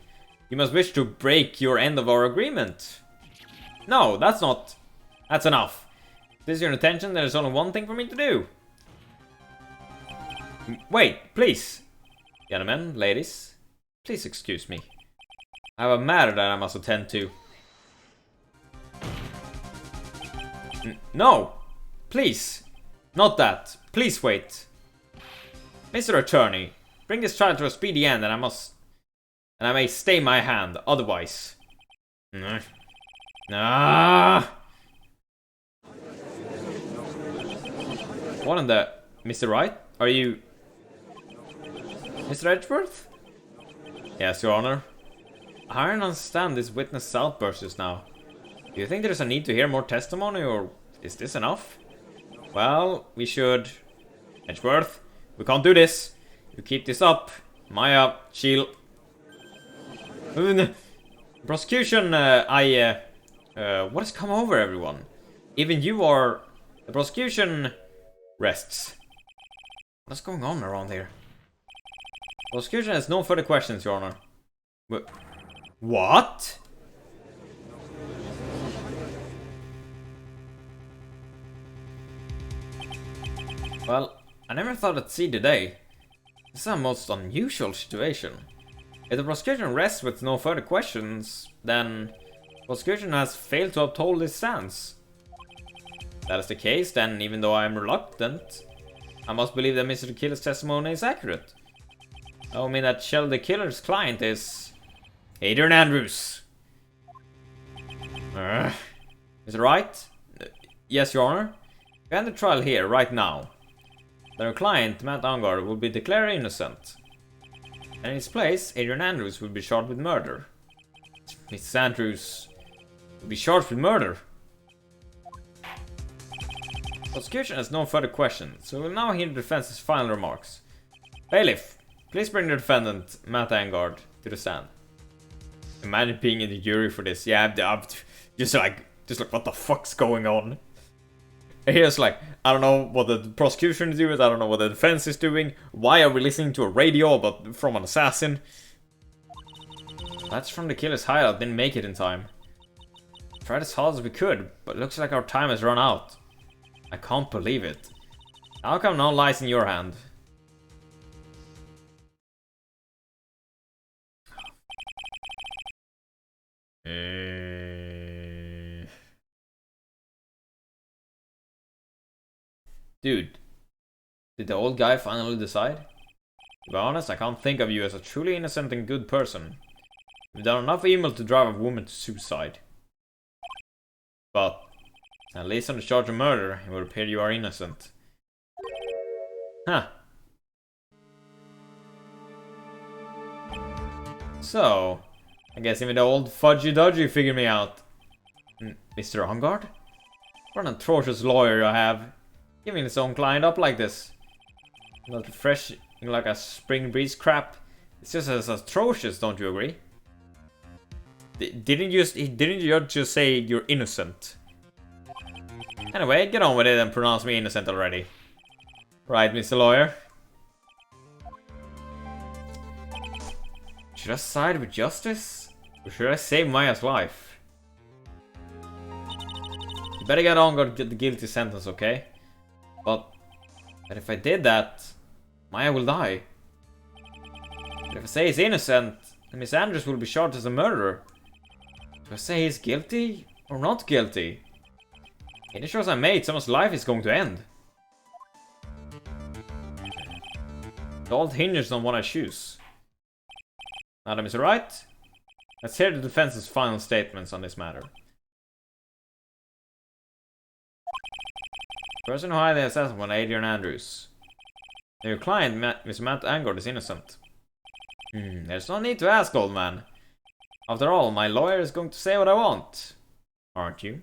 must wish to break your end of our agreement. No, that's not... That's enough. If this is your intention, there's only one thing for me to do. Wait, please. Gentlemen, ladies, please excuse me. I have a matter that I must attend to. No! Please! Not that. Please wait. Mr. Attorney, bring this trial to a speedy end and I must and I may stay my hand otherwise. Ah! What in the... Mr. Wright? Are you... Mr. Edgeworth? Yes, Your Honor. I don't understand this witness outburst just now. Do you think there's a need to hear more testimony, or is this enough? Well, we should... Edgeworth, we can't do this. You keep this up. Maya, chill. Prosecution, what has come over everyone? Even you are... The prosecution rests. What's going on around here? Prosecution has no further questions, Your Honor. What? Well, I never thought I'd see the day. This is a most unusual situation. If the prosecution rests with no further questions, then the prosecution has failed to uphold its stance. If that is the case, then even though I am reluctant, I must believe that Mr. Killer's testimony is accurate. That would mean that Shell the Killer's client is... Adrian Andrews. Is it right? Yes, Your Honor. We end the trial here, right now. Their client, Matt Angard, will be declared innocent. And in his place, Adrian Andrews will be charged with murder. Mrs. Andrews will be charged with murder. The prosecution has no further questions, so we'll now hear the defense's final remarks. Bailiff, please bring the defendant, Matt Angard, to the stand. Imagine being in the jury for this. Yeah, I'm just like, what the fuck's going on? Here's like, I don't know what the prosecution is doing, I don't know what the defense is doing. Why are we listening to a radio but from an assassin? That's from the killer's hideout, didn't make it in time. Tried as hard as we could, but it looks like our time has run out. I can't believe it. How come now lies in your hand? Dude, did the old guy finally decide? To be honest, I can't think of you as a truly innocent and good person. You've done enough evil to drive a woman to suicide. But, at least on the charge of murder, it would appear you are innocent. Huh. So, I guess even the old fudgy-dudgy figured me out. Mr. Angard? What an atrocious lawyer you have. Giving his own client up like this. Not fresh like a spring breeze crap. It's just as atrocious, don't you agree? Didn't you just say you're innocent? Anyway, get on with it and pronounce me innocent already. Right, Mr. Lawyer. Should I side with justice? Or should I save Maya's life? You better get on with the guilty sentence, okay? But if I did that, Maya will die. But if I say he's innocent, then Miss Andrews will be charged as a murderer. Do I say he's guilty or not guilty? In the choice I made, someone's life is going to end. It all hinges on what I choose. Madam, is it right? Let's hear the defense's final statements on this matter. Person who hired the assassin was Adrian Andrews. Your client, Mr. Matt Angard, is innocent. There's no need to ask, old man. After all, my lawyer is going to say what I want. Aren't you?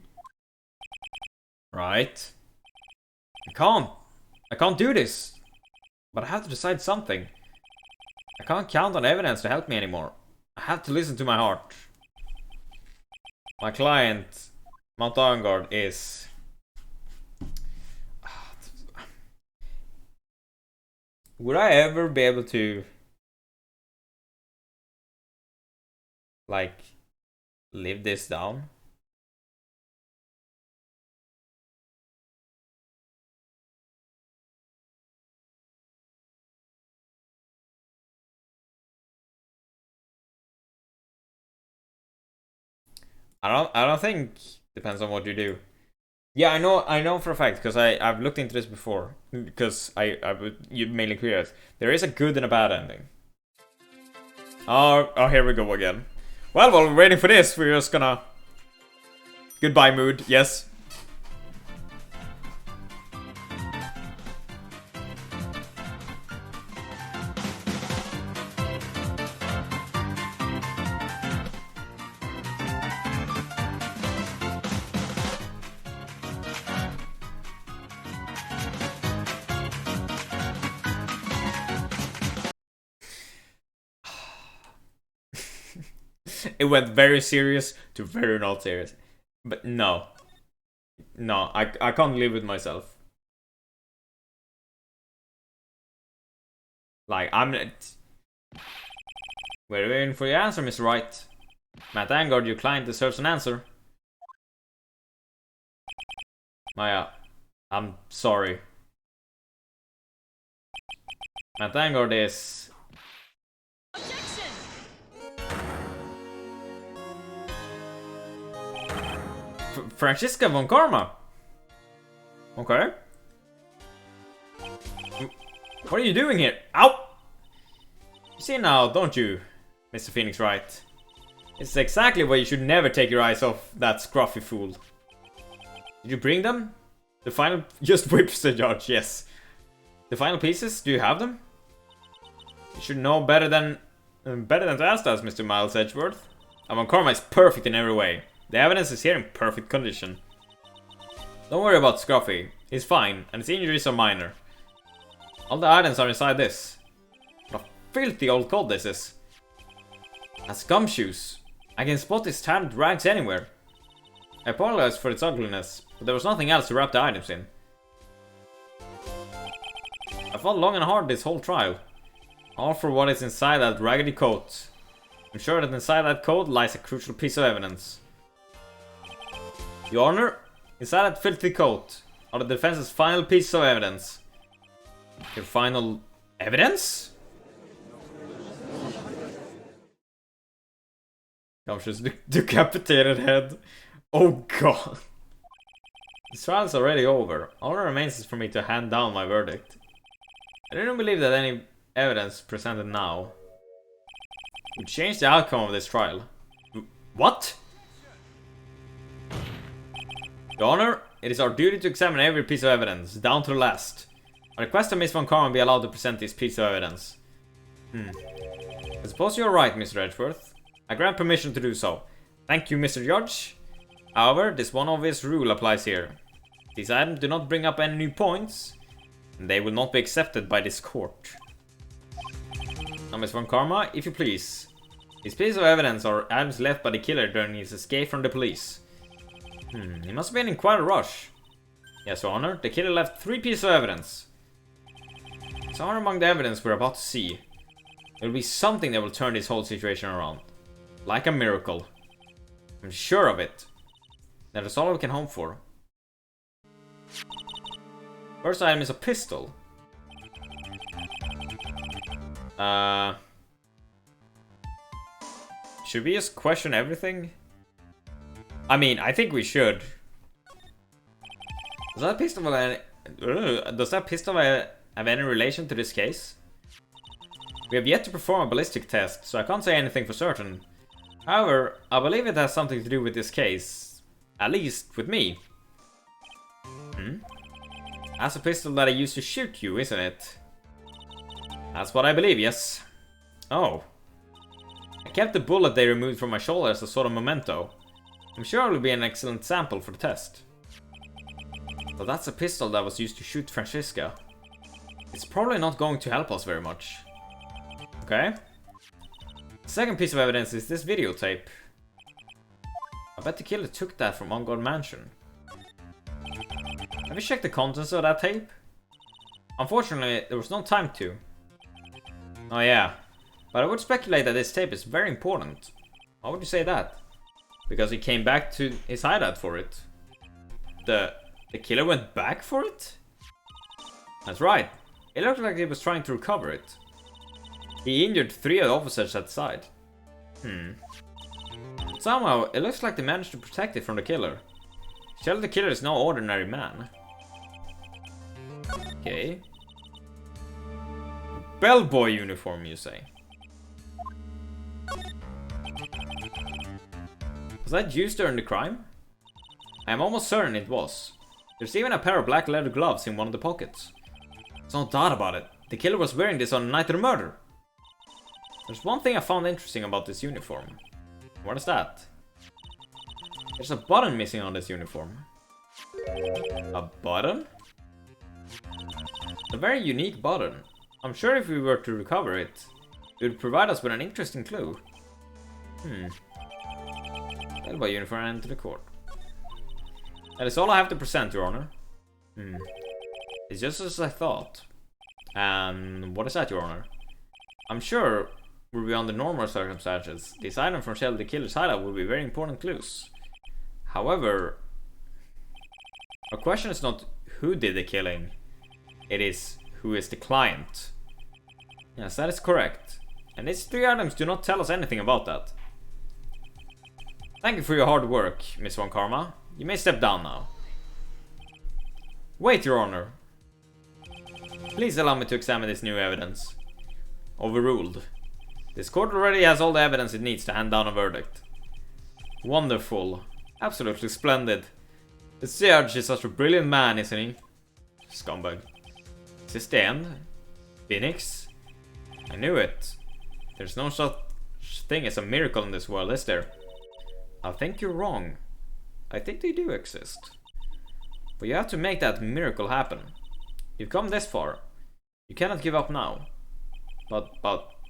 Right. I can't do this. But I have to decide something. I can't count on evidence to help me anymore. I have to listen to my heart. My client, Matt Angard, is... Would I ever be able to, like, live this down? I don't think, depends on what you do. Yeah, I know for a fact, because I've looked into this before, because you made it clear, there is a good and a bad ending. Oh, here we go again. Well, while we're waiting for this, we're just gonna... Goodbye mood, yes. It went very serious to very not serious. But no. No, I can't live with myself. Like, we're waiting for your answer, Mr. Wright. Matt Angard, your client deserves an answer. Maya, I'm sorry. Matt Angard is... Franziska von Karma. Okay. What are you doing here? Ow! You see now, don't you, Mr. Phoenix Wright? It's exactly why you should never take your eyes off that scruffy fool. Did you bring them? The final... Just whips the judge, yes. The final pieces, do you have them? You should know better than to ask us, Mr. Miles Edgeworth. Von Karma is perfect in every way. The evidence is here in perfect condition. Don't worry about Scruffy. He's fine, and his injuries are minor. All the items are inside this. What a filthy old coat this is. That's gumshoes. I can spot his tattered rags anywhere. I apologize for its ugliness, but there was nothing else to wrap the items in. I fought long and hard this whole trial. All for what is inside that raggedy coat. I'm sure that inside that coat lies a crucial piece of evidence. Your Honor, inside that filthy coat are the defense's final piece of evidence. Your final evidence? Gumshoe's decapitated head. Oh god. This trial is already over. All that remains is for me to hand down my verdict. I don't believe that any evidence presented now would change the outcome of this trial. What? Your Honor, it is our duty to examine every piece of evidence, down to the last. I request that Miss Von Karma be allowed to present this piece of evidence. I suppose you're right, Mr. Edgeworth. I grant permission to do so. Thank you, Mr. Judge. However, this one obvious rule applies here. These items do not bring up any new points, and they will not be accepted by this court. Now, Miss Von Karma, if you please. These pieces of evidence are items left by the killer during his escape from the police. He must have been in quite a rush. Yes, Your Honor, the killer left 3 pieces of evidence. Somewhere among the evidence we're about to see, there will be something that will turn this whole situation around. Like a miracle. I'm sure of it. That is all we can hope for. First item is a pistol. Should we just question everything? I mean, I think we should. Does that pistol have any relation to this case? We have yet to perform a ballistic test, so I can't say anything for certain. However, I believe it has something to do with this case. At least, with me. That's a pistol that I used to shoot you, isn't it? That's what I believe, yes. Oh. I kept the bullet they removed from my shoulder as a sort of memento. I'm sure it will be an excellent sample for the test. But that's a pistol that was used to shoot Franziska. It's probably not going to help us very much. Okay. The second piece of evidence is this videotape. I bet the killer took that from On God Mansion. Have you checked the contents of that tape? Unfortunately, there was no time to. Oh yeah. But I would speculate that this tape is very important. Why would you say that? Because he came back to his hideout for it. The killer went back for it? That's right. It looked like he was trying to recover it. He injured 3 of the officers at the site. Somehow, it looks like they managed to protect it from the killer. Surely the killer is no ordinary man. Okay. Bellboy uniform, you say? Was that used during the crime? I am almost certain it was. There's even a pair of black leather gloves in one of the pockets. There's no doubt about it. The killer was wearing this on the night of the murder. There's one thing I found interesting about this uniform. What is that? There's a button missing on this uniform. A button? A very unique button. I'm sure if we were to recover it, it would provide us with an interesting clue. By uniform and to the court. That is all I have to present, Your Honor. It's just as I thought. And what is that, Your Honor? I'm sure, were we under normal circumstances, this item from Shell the Killer's hideout would be very important clues. However, our question is not who did the killing, it is who is the client. Yes, that is correct. And these 3 items do not tell us anything about that. Thank you for your hard work, Miss Von Karma. You may step down now. Wait, Your Honor. Please allow me to examine this new evidence. Overruled. This court already has all the evidence it needs to hand down a verdict. Wonderful. Absolutely splendid. The judge is such a brilliant man, isn't he? Scumbag. Is this the end? Phoenix? I knew it. There's no such thing as a miracle in this world, is there? I think you're wrong. I think they do exist. But you have to make that miracle happen. You've come this far. You cannot give up now. But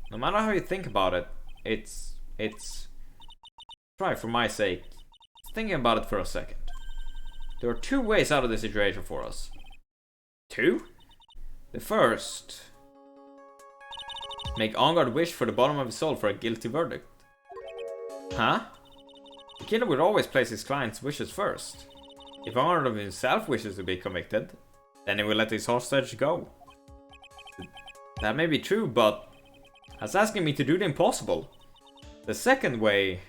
no matter how you think about it, it's... Try for my sake. Thinking about it for a second. There are 2 ways out of this situation for us. 2? The first... Make Angard wish for the bottom of his soul for a guilty verdict. Huh? The killer would always place his client's wishes first. If Angard of himself wishes to be convicted, then he will let his hostage go. That may be true, but that's asking me to do the impossible. The second way...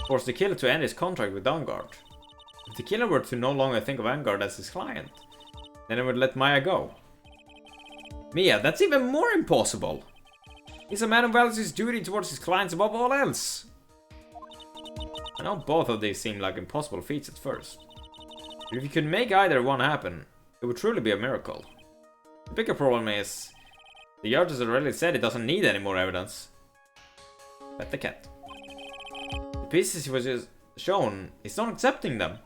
Force the killer to end his contract with Angard. If the killer were to no longer think of Angard as his client, then he would let Maya go. Mia, that's even more impossible! He's a man who values his duty towards his clients above all else. I know both of these seem like impossible feats at first. But if you could make either one happen, it would truly be a miracle. The bigger problem is, the judge has already said he doesn't need any more evidence. Pet the cat. The pieces he was just shown, he's not accepting them.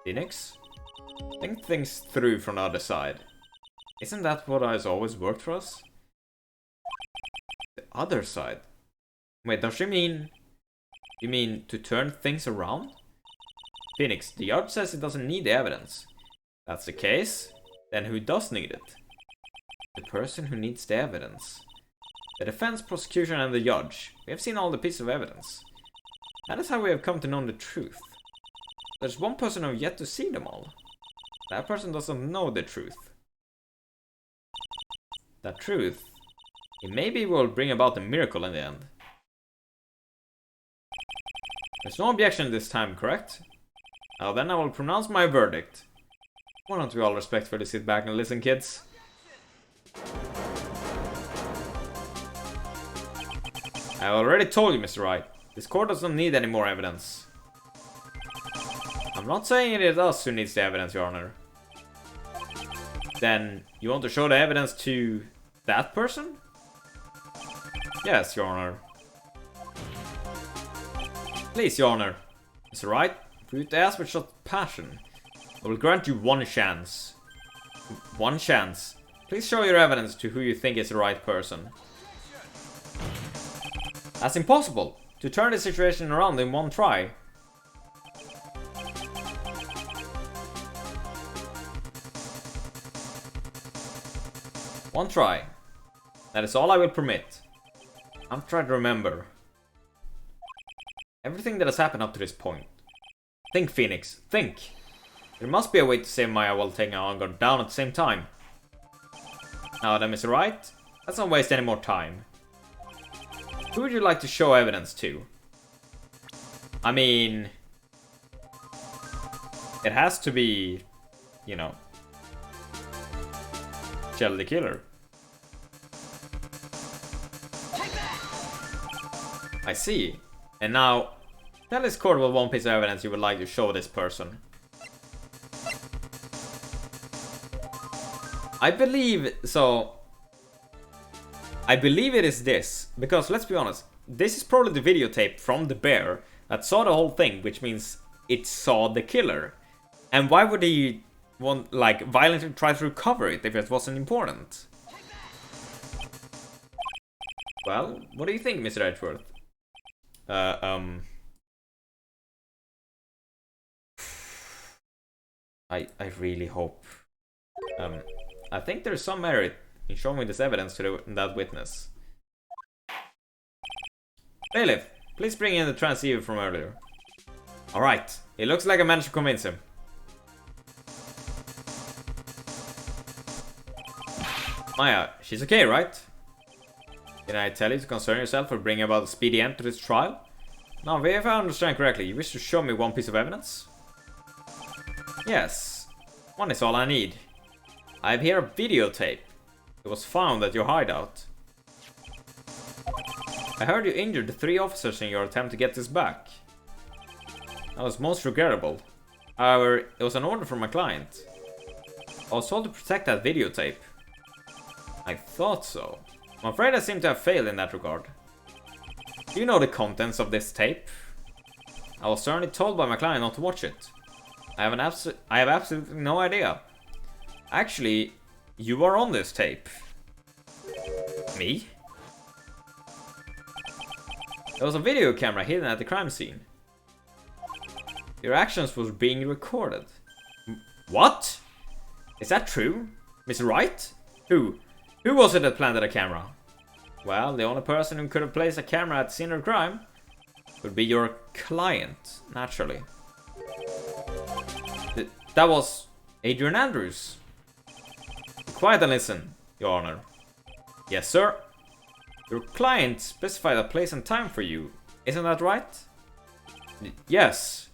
Phoenix? Think things through from the other side. Isn't that what has always worked for us? The other side? Wait, does she mean... You mean to turn things around? Phoenix, the judge says he doesn't need the evidence. If that's the case, then who does need it? The person who needs the evidence. The defense, prosecution and the judge. We have seen all the pieces of evidence. That is how we have come to know the truth. There's one person who have yet to see them all. That person doesn't know the truth. That truth, it maybe will bring about a miracle in the end. There's no objection this time, correct? Now then I will pronounce my verdict. Why don't we all respectfully sit back and listen, kids? I already told you, Mr. Wright. This court doesn't need any more evidence. I'm not saying it is us who needs the evidence, Your Honor. Then, you want to show the evidence to that person? Yes, Your Honor. Please, Your Honor. Mr. Wright, for you to ask with such passion, I will grant you one chance. One chance. Please show your evidence to who you think is the right person. That's impossible. To turn the situation around in one try. One try. That is all I will permit. I'm trying to remember everything that has happened up to this point. Think, Phoenix. Think. There must be a way to save Maya while taking Angard down at the same time. Now then, Mr. Wright, let's not waste any more time. Who would you like to show evidence to? I mean... It has to be... You know... Shell the Killer. I see. And now, Tell this court what one piece of evidence you would like to show this person. I believe it is this, because let's be honest, this is probably the videotape from the bear that saw the whole thing, which means it saw the killer. And why would he want, like, violently try to recover it if it wasn't important? Well, what do you think, Mr. Edgeworth? I really hope. I think there's some merit in showing this evidence to that witness. Bailiff, please bring in the transceiver from earlier. Alright, it looks like I managed to convince him. Maya, she's okay, right? Did I tell you to concern yourself for bringing about a speedy end to this trial? Now, if I understand correctly, you wish to show me one piece of evidence? Yes, one is all I need. I have here a videotape. It was found at your hideout. I heard you injured the 3 officers in your attempt to get this back. That was most regrettable. However, it was an order from my client. I was told to protect that videotape. I thought so. I'm afraid I seem to have failed in that regard. Do you know the contents of this tape? I was certainly told by my client not to watch it. I have absolutely no idea. Actually, you are on this tape. Me? There was a video camera hidden at the crime scene. Your actions was being recorded. What? Is that true? Miss Wright? Who? Who was it that planted a camera? Well, the only person who could have placed a camera at the scene of crime would be your client, naturally. That was Adrian Andrews. Quiet and listen, Your Honor. Yes, sir. Your client specified a place and time for you, isn't that right? Yes.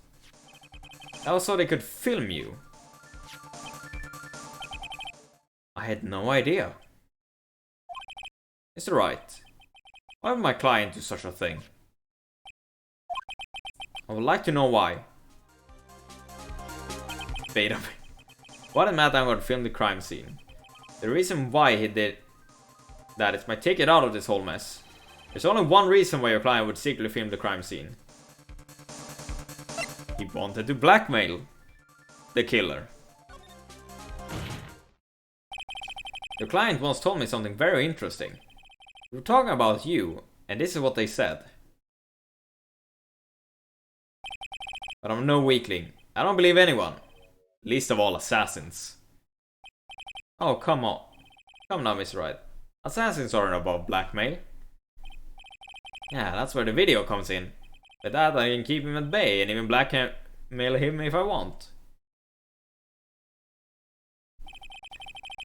That was so they could film you. I had no idea. Mr. Wright, why would my client do such a thing? I would like to know why. Beta. What a mad I'm going to film the crime scene. The reason why he did that is my ticket out of this whole mess. There's only one reason why your client would secretly film the crime scene. He wanted to blackmail the killer. Your client once told me something very interesting. We were talking about you, and this is what they said. But I'm no weakling. I don't believe anyone. Least of all assassins. Oh, come on. Come now, Mr. Wright. Assassins aren't above blackmail. Yeah, that's where the video comes in. With that, I can keep him at bay and even blackmail him if I want.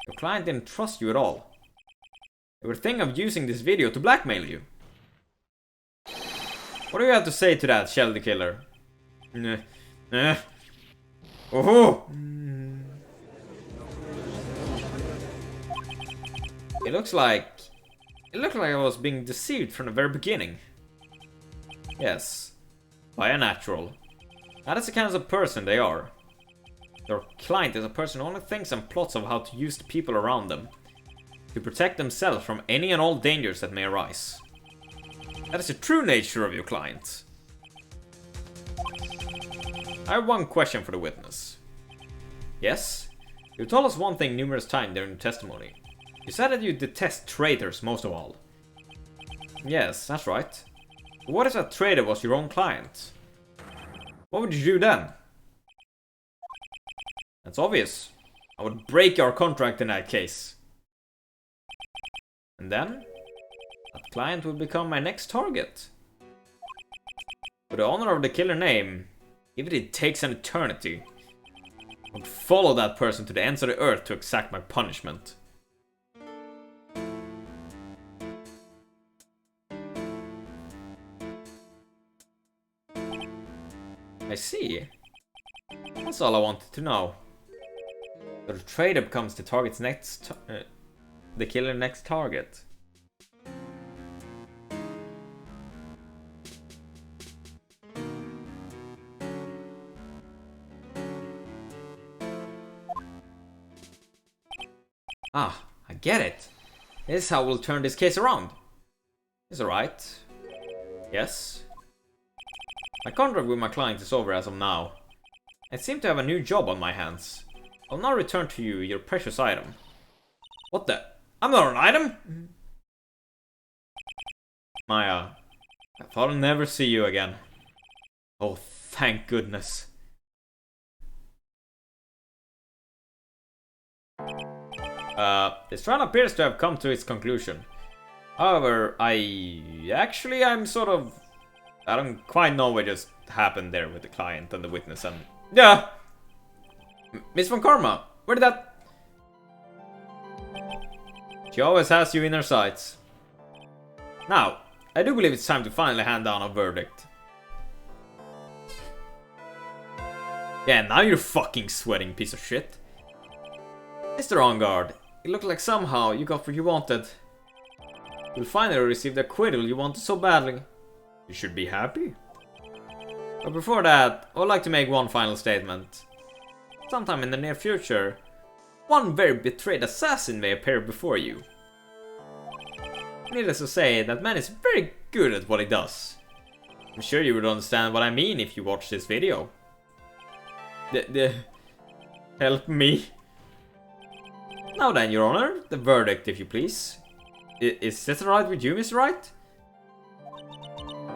Your client didn't trust you at all. They were thinking of using this video to blackmail you. What do you have to say to that, Shell the Killer? Oh! It looked like I was being deceived from the very beginning. Yes, by a natural. That is the kind of person they are. Your client is a person who only thinks and plots of how to use the people around them to protect themselves from any and all dangers that may arise. That is the true nature of your client. I have one question for the witness. Yes? You told us one thing numerous times during the testimony. You said that you detest traitors most of all. Yes, that's right. But what if that traitor was your own client? What would you do then? That's obvious. I would break our contract in that case. And then? That client would become my next target. For the honor of the killer name, even if it takes an eternity, I would follow that person to the ends of the earth to exact my punishment. I see. That's all I wanted to know. So the traitor becomes the target's next, the killer's next target. Ah, I get it. This is how we'll turn this case around. Is it right? Yes. My contract with my client is over as of now. I seem to have a new job on my hands. I'll now return to you your precious item. What the? I'm not an item? Maya, I thought I'd never see you again. Oh, thank goodness. This trial appears to have come to its conclusion. However, I'm sort of... I don't quite know what just happened there with the client and the witness and... Yeah! Miss Von Karma, where did that... She always has you in her sights. Now, I do believe it's time to finally hand down a verdict. Yeah, now you're fucking sweating, piece of shit. Mr. On Guard, it looked like somehow you got what you wanted. You'll finally receive the acquittal you wanted so badly. You should be happy. But before that, I would like to make one final statement. Sometime in the near future, one very betrayed assassin may appear before you. Needless to say, that man is very good at what he does. I'm sure you would understand what I mean if you watch this video. Help me. Now then, Your Honor, the verdict, if you please. Is this alright with you, Mr. Wright?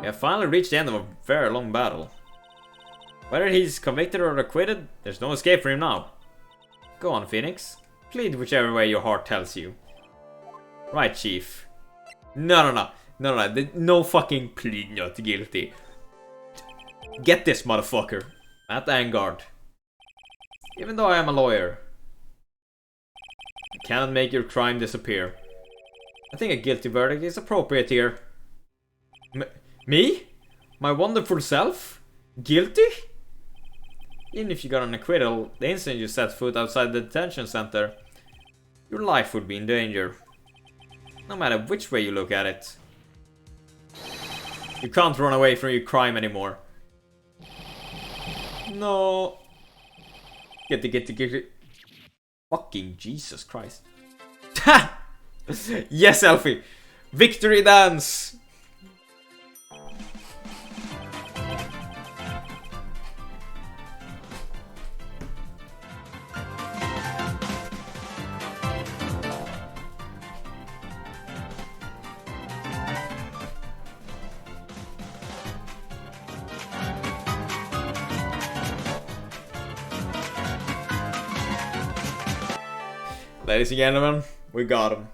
We have finally reached the end of a very long battle. Whether he's convicted or acquitted, there's no escape for him now. Go on, Phoenix. Plead whichever way your heart tells you. Right, Chief. No, no fucking plead not guilty. Get this, motherfucker. Matt Angard. Even though I am a lawyer, I cannot make your crime disappear. I think a guilty verdict is appropriate here. Me? My wonderful self? Guilty? Even if you got an acquittal, the instant you set foot outside the detention center, your life would be in danger. No matter which way you look at it. You can't run away from your crime anymore. No. Get it. Fucking Jesus Christ. Ha! Yes, Elfie! Victory dance! Ladies and gentlemen, we got him.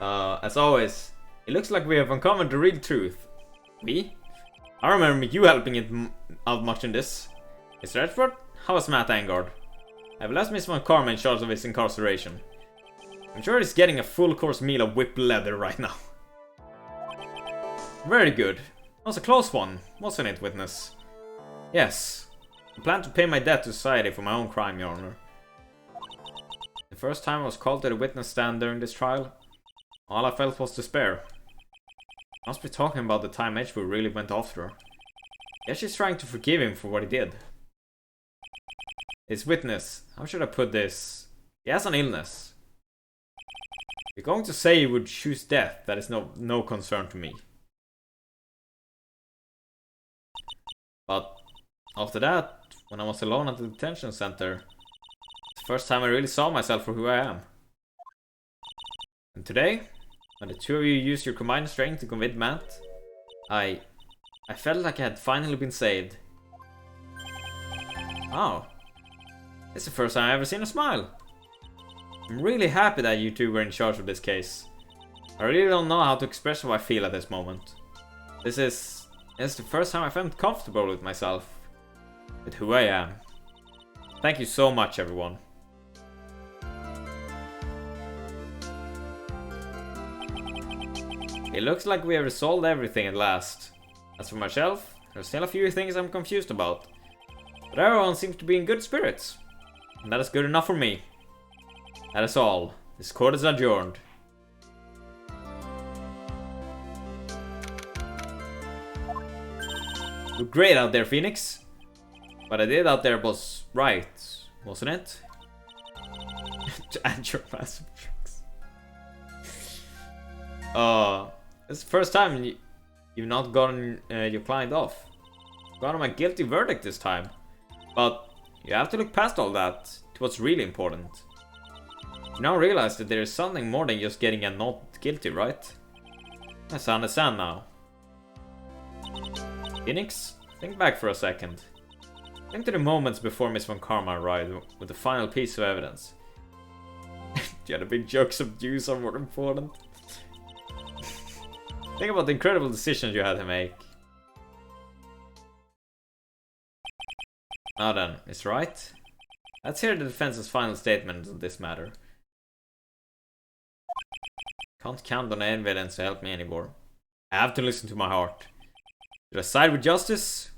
As always, it looks like we have uncovered the real truth. Me? I remember you helping it out much in this. Mr. Edward, how was Matt Angard? I've left Miss Von Karma in charge of his incarceration. I'm sure he's getting a full course meal of whipped leather right now. Very good. That was a close one, wasn't it, witness? Yes. I plan to pay my debt to society for my own crime, Your Honor. The first time I was called to the witness stand during this trial, all I felt was despair. I must be talking about the time Edgewood really went after her. Yes, she's trying to forgive him for what he did. His witness, how should I put this? He has an illness. If you're going to say he would choose death, that is no concern to me. But after that, when I was alone at the detention center, the first time I really saw myself for who I am. And today, when the two of you used your combined strength to convict Matt, I felt like I had finally been saved. Oh. It's the first time I've ever seen a smile. I'm really happy that you two were in charge of this case. I really don't know how to express how I feel at this moment. This is the first time I felt comfortable with myself. With who I am. Thank you so much, everyone. It looks like we have resolved everything at last. As for myself, there are still a few things I'm confused about. But everyone seems to be in good spirits. And that is good enough for me. That is all. This court is adjourned. You're great out there, Phoenix. What I did out there was right, wasn't it? To add your massive tricks. It's the first time you've not gotten your client off. Got him a guilty verdict this time. But you have to look past all that to what's really important. You now realize that there is something more than just getting a not guilty, right? Yes, I understand now. Phoenix, think back for a second. Think to the moments before Miss Von Karma arrived with the final piece of evidence. The other big jokes of Jews are more important. Think about the incredible decisions you had to make. Now then, Miss Wright, let's hear the defense's final statement on this matter. Can't count on evidence to help me anymore. I have to listen to my heart. Should I side with justice?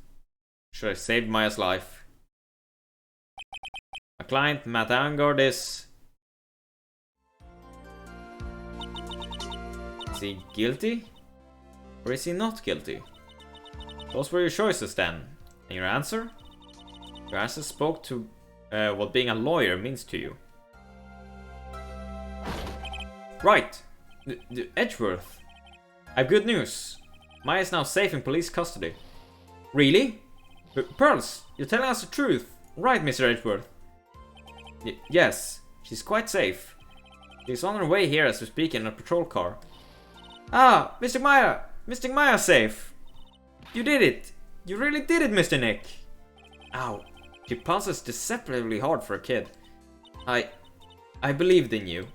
Should I save Maya's life? My client, Matt Angard, is he guilty? Or is he not guilty? Those were your choices then. And your answer? Your answer spoke to what being a lawyer means to you. Right. The Edgeworth. I have good news. Maya is now safe in police custody. Really? Pearls, you're telling us the truth. Right, Mr. Edgeworth. Yes, she's quite safe. She's on her way here as we speak in a patrol car. Ah, Mr. Maya! Mr. Maya's safe! You did it! You really did it, Mr. Nick! Ow. She passes deceptively hard for a kid. I believed in you.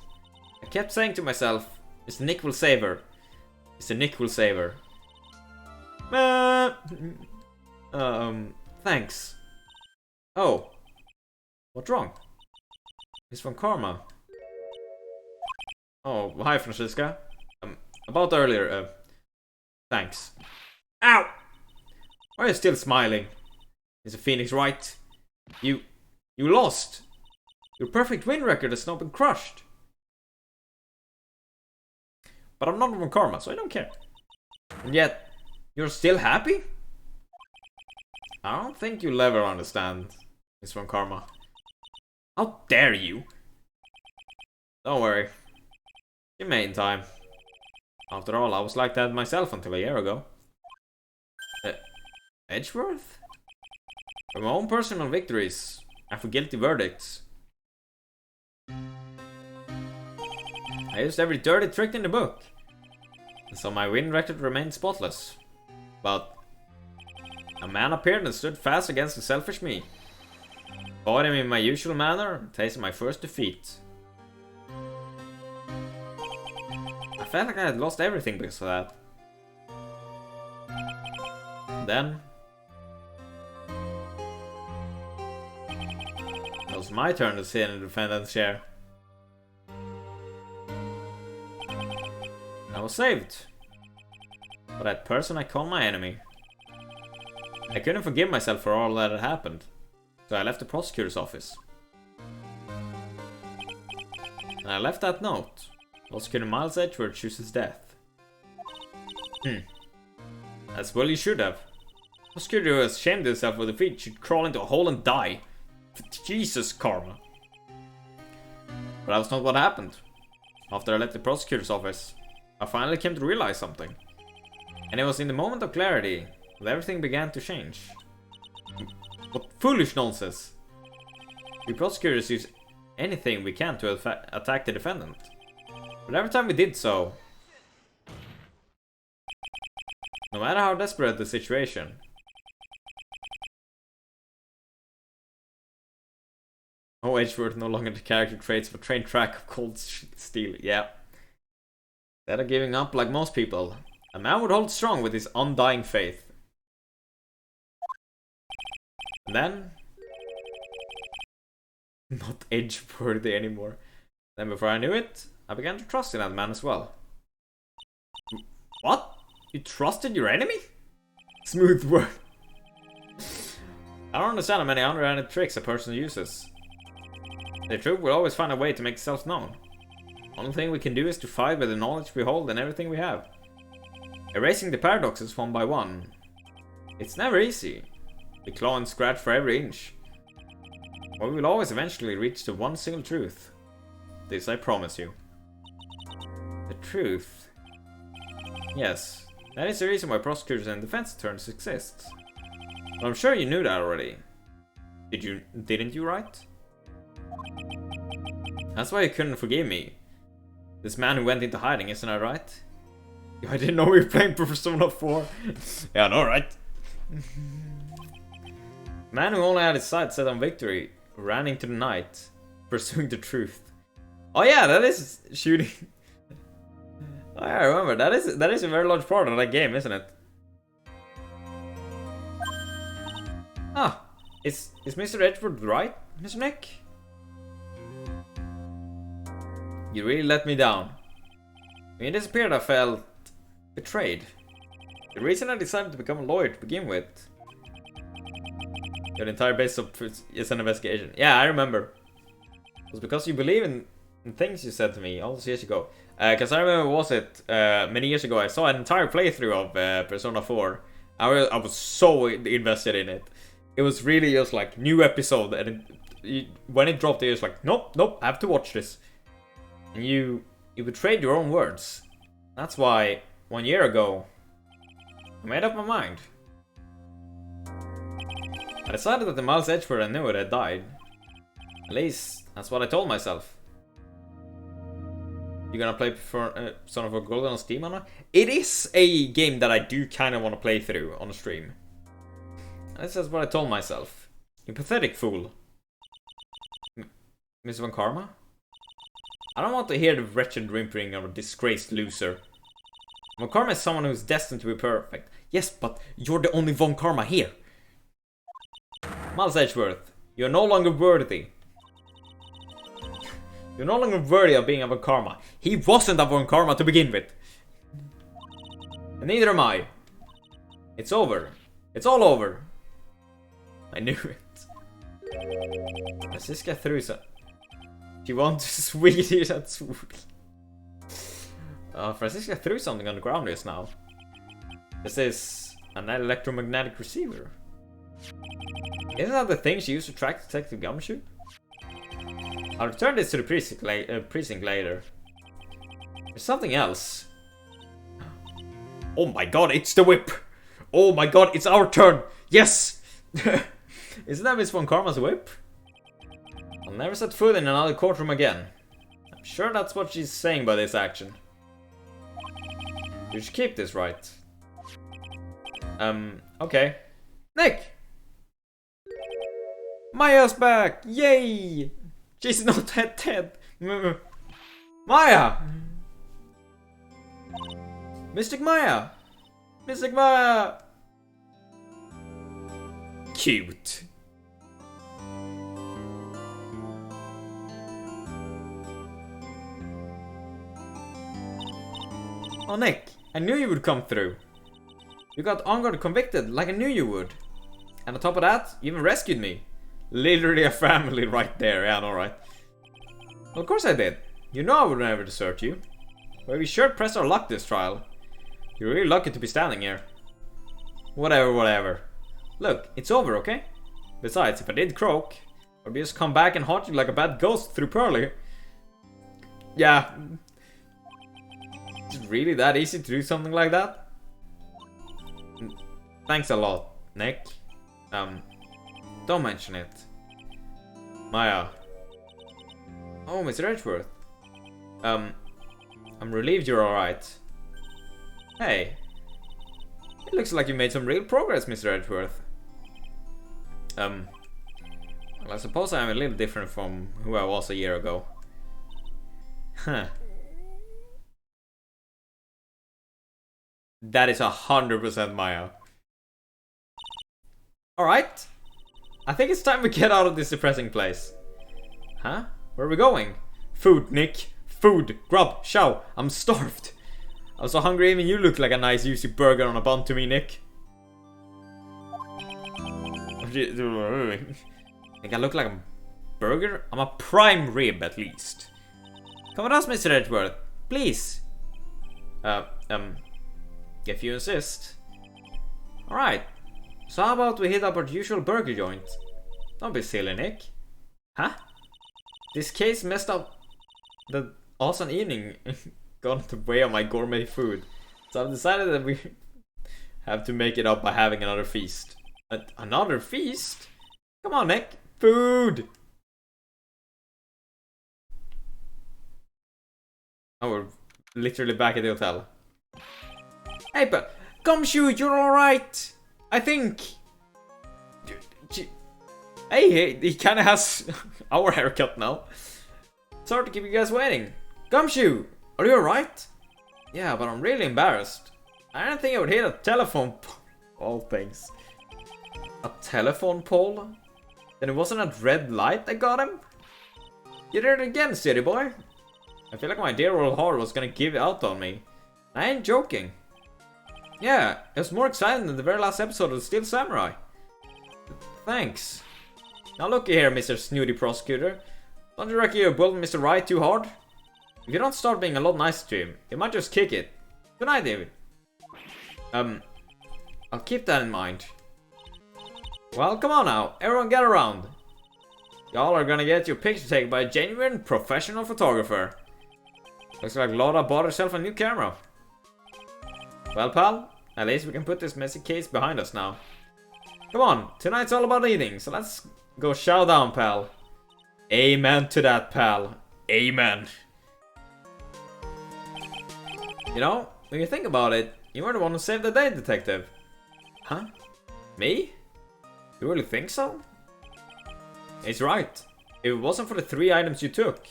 I kept saying to myself, Mr. Nick will save her. Mr. Nick will save her. Thanks. Oh. What's wrong? It's from Karma. Oh, hi Francisca. About earlier, thanks. Ow! Why are you still smiling? Mr. Phoenix, right? You lost. Your perfect win record has not been crushed. But I'm not from Karma, so I don't care. And yet, you're still happy? I don't think you'll ever understand, Miss Von Karma. How dare you? Don't worry. You may in time. After all, I was like that myself until a year ago. Edgeworth? For my own personal victories, and for guilty verdicts. I used every dirty trick in the book, and so my win record remained spotless. But a man appeared and stood fast against the selfish me. Fought him in my usual manner, and tasted my first defeat. I felt like I had lost everything because of that. Then it was my turn to sit in the defendant's chair. I was saved by that person I called my enemy. I couldn't forgive myself for all that had happened, so I left the prosecutor's office. And I left that note. Prosecutor Miles Edgeworth chooses death. As well you should have. Prosecutor who has shamed himself with defeat should crawl into a hole and die. Jesus, Karma. But that was not what happened. After I left the prosecutor's office, I finally came to realize something. And it was in the moment of clarity that everything began to change. What foolish nonsense! We prosecutors use anything we can to attack the defendant. But every time we did so, no matter how desperate the situation, oh, Edgeworth no longer the character traits of a trained track of cold steel, yeah. Instead of giving up like most people, a man would hold strong with his undying faith. And then, not edge-worthy anymore. Then before I knew it, I began to trust in that man as well. What? You trusted your enemy? Smooth word. I don't understand how many underhanded tricks a person uses. The truth will always find a way to make itself known. Only thing we can do is to fight with the knowledge we hold and everything we have. Erasing the paradoxes one by one. It's never easy. We claw and scratch for every inch. But we will always eventually reach the one single truth. This I promise you. The truth. Yes, that is the reason why prosecutors and defense attorneys exist. But I'm sure you knew that already. Didn't you, Wright? That's why you couldn't forgive me. This man who went into hiding, isn't that right? I didn't know we were playing Persona 4. Yeah, I know, right? Man who only had his sights set on victory ran into the night, pursuing the truth. Oh yeah, that is shooting. Oh, yeah, I remember. That is a very large part of that game, isn't it? Ah, is Mr. Edward right, Mr. Nick? You really let me down. When you disappeared, I felt betrayed. The reason I decided to become a lawyer to begin with. Your entire base is an investigation. Yeah, I remember. It was because you believe in things you said to me all those years ago. Because I remember, many years ago, I saw an entire playthrough of Persona 4. I was so invested in it. It was really just like, new episode. And when it dropped, it was like, nope, I have to watch this. And you betrayed your own words. That's why, 1 year ago, I made up my mind. I decided that the Miles Edgeworth I knew had died. At least, that's what I told myself. You gonna play for Son of a Golden on Steam or not? It is a game that I do kind of want to play through on stream. This is what I told myself. You pathetic fool. Miss Von Karma? I don't want to hear the wretched whimpering of a disgraced loser. Von Karma is someone who is destined to be perfect. Yes, but you're the only Von Karma here. Miles Edgeworth, you're no longer worthy. You're no longer worthy of being a Von Karma. He wasn't a Von Karma to begin with. And neither am I. It's over. It's all over. I knew it. Franziska threw some. She wanted to sweetie that swooty. Franziska threw something on the ground just now. This is an electromagnetic receiver. Isn't that the thing she used to track Detective Gumshoe? I'll return this to the precinct later. There's something else. Oh my god, it's the whip! Oh my god, it's our turn! Yes! Isn't that Miss Von Karma's whip? I'll never set foot in another courtroom again. I'm sure that's what she's saying by this action. You should keep this, right? Okay. Nick! Maya's back! Yay! She's not dead. Maya! Mystic Maya! Mystic Maya! Cute. Oh, Nick, I knew you would come through. You got on-guard convicted like I knew you would. And on top of that, you even rescued me. Literally a family right there, yeah, alright. Well, of course I did. You know I would never desert you. But we sure pressed our luck this trial. You're really lucky to be standing here. Whatever. Look, it's over, okay? Besides, if I did croak, I'd just come back and haunt you like a bad ghost through Pearly. Yeah. Is it really that easy to do something like that? Thanks a lot, Nick. Don't mention it. Maya. Oh, Mr. Edgeworth. I'm relieved you're alright. Hey. It looks like you made some real progress, Mr. Edgeworth. Well, I suppose I'm a little different from who I was a year ago. Huh. That is 100% Maya. Alright. I think it's time we get out of this depressing place. Huh? Where are we going? Food, Nick. Food. Grub. Chow. I'm starved. I'm so hungry even you look like a nice juicy burger on a bun to me, Nick. Think I look like a burger? I'm a prime rib at least. Come with us, Mr. Edgeworth. Please. If you insist. Alright. So how about we hit up our usual burger joint? Don't be silly, Nick. Huh? This case messed up the awesome evening got in the way of my gourmet food. So I've decided that we have to make it up by having another feast. Another feast? Come on, Nick. Food! Oh, we're literally back at the hotel. Hey, but Gumshoe, you're alright! I think. Hey, he kinda has our haircut now. Sorry to keep you guys waiting. Gumshoe, are you alright? Yeah, but I'm really embarrassed. I didn't think I would hit a telephone all things. A telephone pole? Then it wasn't a red light that got him? You did it again, city boy. I feel like my dear old heart was gonna give out on me. I ain't joking. Yeah, it was more exciting than the very last episode of Steel Samurai. Thanks. Now looky here, Mr. Snooty Prosecutor. Don't you reckon you're bullying Mr. Wright too hard? If you don't start being a lot nicer to him, he might just kick it. Good night, David. I'll keep that in mind. Well, come on now, everyone get around. Y'all are gonna get your picture taken by a genuine professional photographer. Looks like Laura bought herself a new camera. Well, pal, at least we can put this messy case behind us now. Come on, tonight's all about eating, so let's go chow down, pal. Amen to that, pal. Amen. You know, when you think about it, you were the one who saved the day, detective. Huh? Me? You really think so? He's right. If it wasn't for the 3 items you took,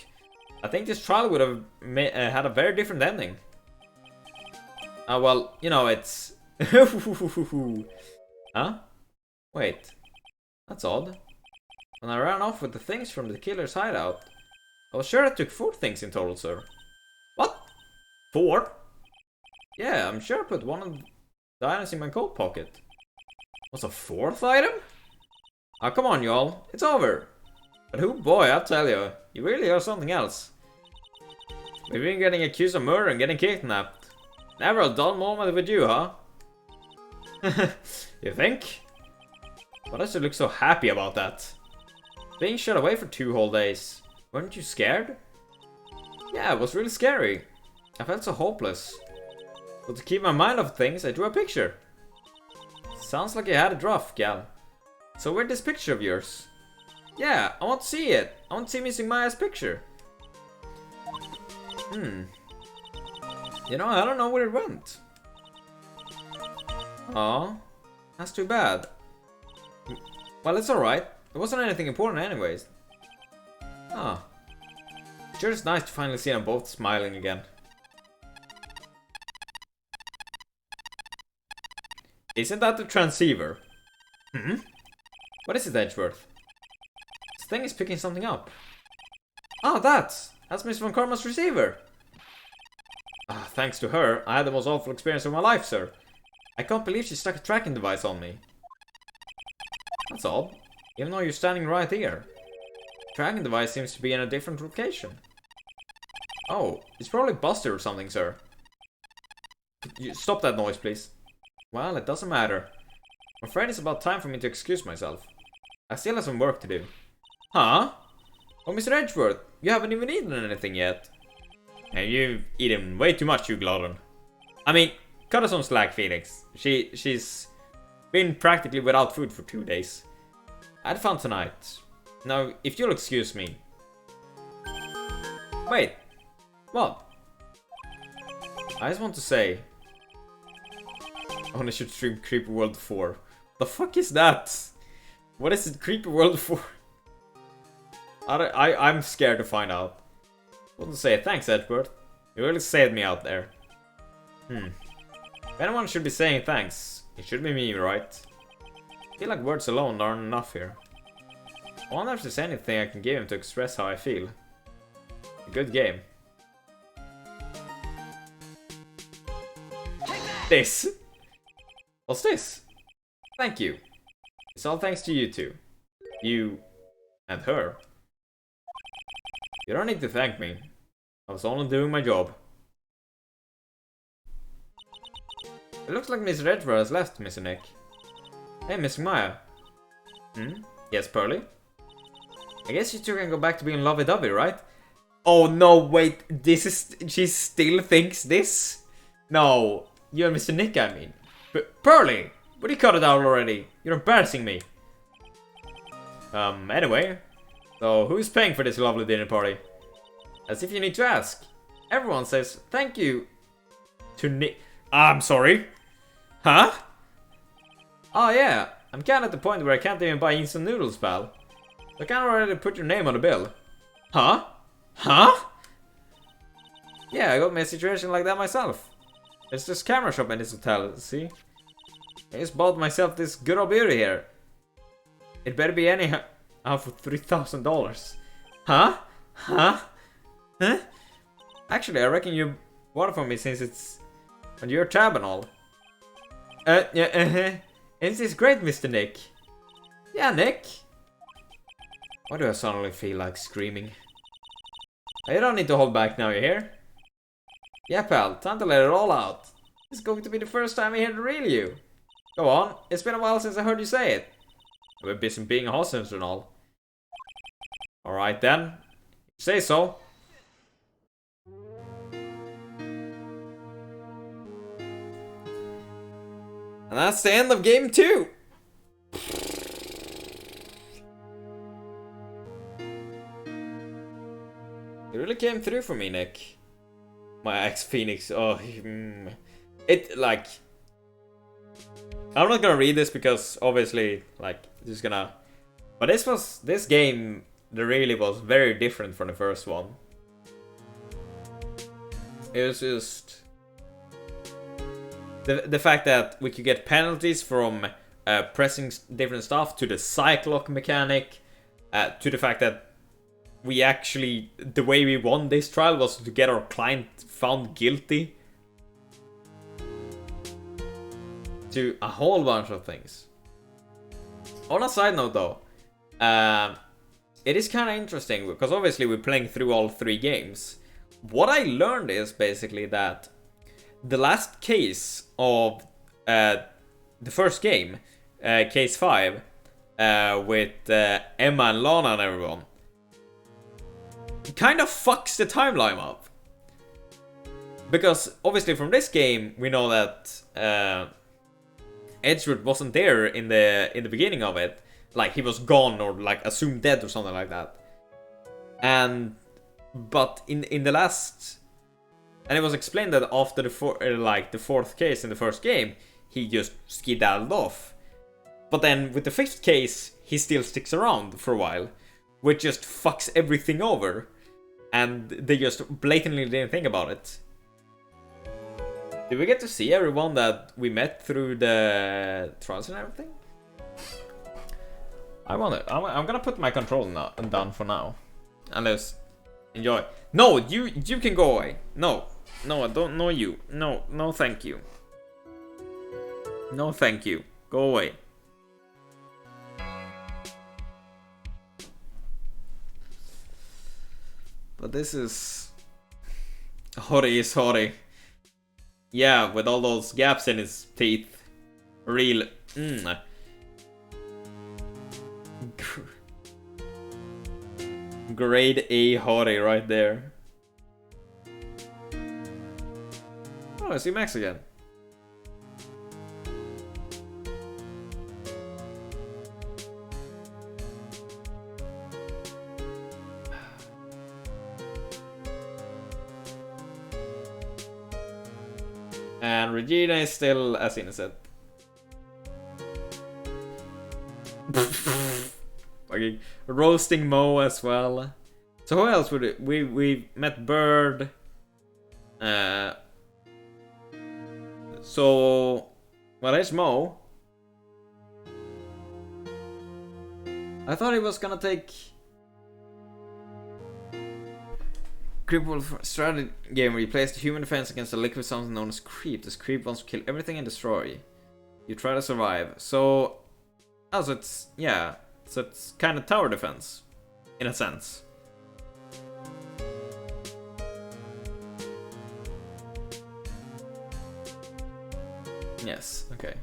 I think this trial would have had a very different ending. Well, you know, it's... Huh? Wait. That's odd. When I ran off with the things from the killer's hideout, I was sure I took 4 things in total, sir. What? 4? Yeah, I'm sure I put one of the items in my coat pocket. What's a 4th item? Oh, come on, y'all. It's over. But who, boy, I'll tell you, you really are something else. We've been getting accused of murder and getting kidnapped. Never a dull moment with you, huh? You think? Why does you look so happy about that? Being shut away for 2 whole days. Weren't you scared? Yeah, it was really scary. I felt so hopeless. But to keep my mind off things, I drew a picture. Sounds like you had it rough, gal. So where'd this picture of yours? Yeah, I want to see it. I want to see Missing Maya's picture. You know, I don't know where it went. Aw, that's too bad. Well, it's alright. It wasn't anything important anyways. Ah. Sure is nice to finally see them both smiling again. Isn't that the transceiver? What is it, Edgeworth? This thing is picking something up. Ah, that's Miss Von Karma's receiver. Ah, thanks to her, I had the most awful experience of my life, sir. I can't believe she stuck a tracking device on me. That's odd, even though you're standing right here. The tracking device seems to be in a different location. Oh, it's probably busted or something, sir. You stop that noise, please. Well, it doesn't matter. I'm afraid it's about time for me to excuse myself. I still have some work to do. Huh? Oh, Mr. Edgeworth, you haven't even eaten anything yet. And you've eaten way too much, you glutton. I mean, cut her some slack, Felix. She's been practically without food for 2 days. I had fun tonight. Now, if you'll excuse me. Wait. What? I just want to say... I only should stream Creepy World 4. The fuck is that? What is it, Creepy World 4? I'm scared to find out. I want to say thanks, Edward. You really saved me out there. If anyone should be saying thanks, it should be me, right? I feel like words alone aren't enough here. I wonder if there's anything I can give him to express how I feel. A good game. This! What's this? Thank you. It's all thanks to you two. You... and her. You don't need to thank me. I was only doing my job. It looks like Miss Redford has left, Mr. Nick. Hey, Miss Maya. Yes, Pearly? I guess you two can go back to being lovey-dovey, right? Oh no, wait, she still thinks this? No, you and Mr. Nick, I mean. Pearly, would you cut it out already? You're embarrassing me. Anyway. So, who's paying for this lovely dinner party? As if you need to ask. Everyone says thank you to Nick. I'm sorry. Huh? Oh yeah, I'm kinda at the point where I can't even buy instant noodles, pal. So I can't already put your name on the bill. Huh? Huh? Yeah, I got me a situation like that myself. It's this camera shop in this hotel, see? I just bought myself this good old beauty here. It better be anyhow for $3,000. Huh? Huh? Huh? Actually, I reckon you bought it for me since it's on your tab and all. Yeah, Isn't this great, Mr. Nick? Yeah, Nick. Why do I suddenly feel like screaming? You don't need to hold back now, you hear? Yeah, pal, time to let it all out. It's going to be the first time I hear the real you. Go on, it's been a while since I heard you say it. I've been busy being a hostage and all. Alright then, say so. And that's the end of game 2. It really came through for me, Nick. My ex-Phoenix, oh, it, like... I'm not gonna read this because, obviously, like, just gonna... But this game, really was very different from the first one. It was just... The fact that we could get penalties from pressing different stuff, to the cyclock mechanic, to the fact that we actually, the way we won this trial was to get our client found guilty. To a whole bunch of things. On a side note though, it is kind of interesting because obviously we're playing through all 3 games. What I learned is basically that the last case of the first game, case 5, with Emma and Lana and everyone, kind of fucks the timeline up. Because obviously from this game we know that Edgewood wasn't there in the beginning of it. Like he was gone or like assumed dead or something like that. But in the last, and it was explained that after the 4th case in the first game, he just skedaddled off. But then with the 5th case, he still sticks around for a while, which just fucks everything over. And they just blatantly didn't think about it. Did we get to see everyone that we met through the trials and everything? I wonder. I'm gonna put my control down for now. And let's enjoy. No, you can go away. No, I don't know you. No, thank you. No, thank you. Go away. But this is... Hori is Hori. Yeah, with all those gaps in his teeth. Real... Grade A Hori right there. Oh, I see Max again. And Regina is still as innocent. Fucking roasting Mo as well. So who else would it? We met Bird. So well, there's Mo. I thought he was gonna take Cripple strategy game where you place the human defense against a liquid something known as Creep. This Creep wants to kill everything and destroy. You try to survive. So, also it's, yeah, so it's kind of tower defense, in a sense. Yes, okay.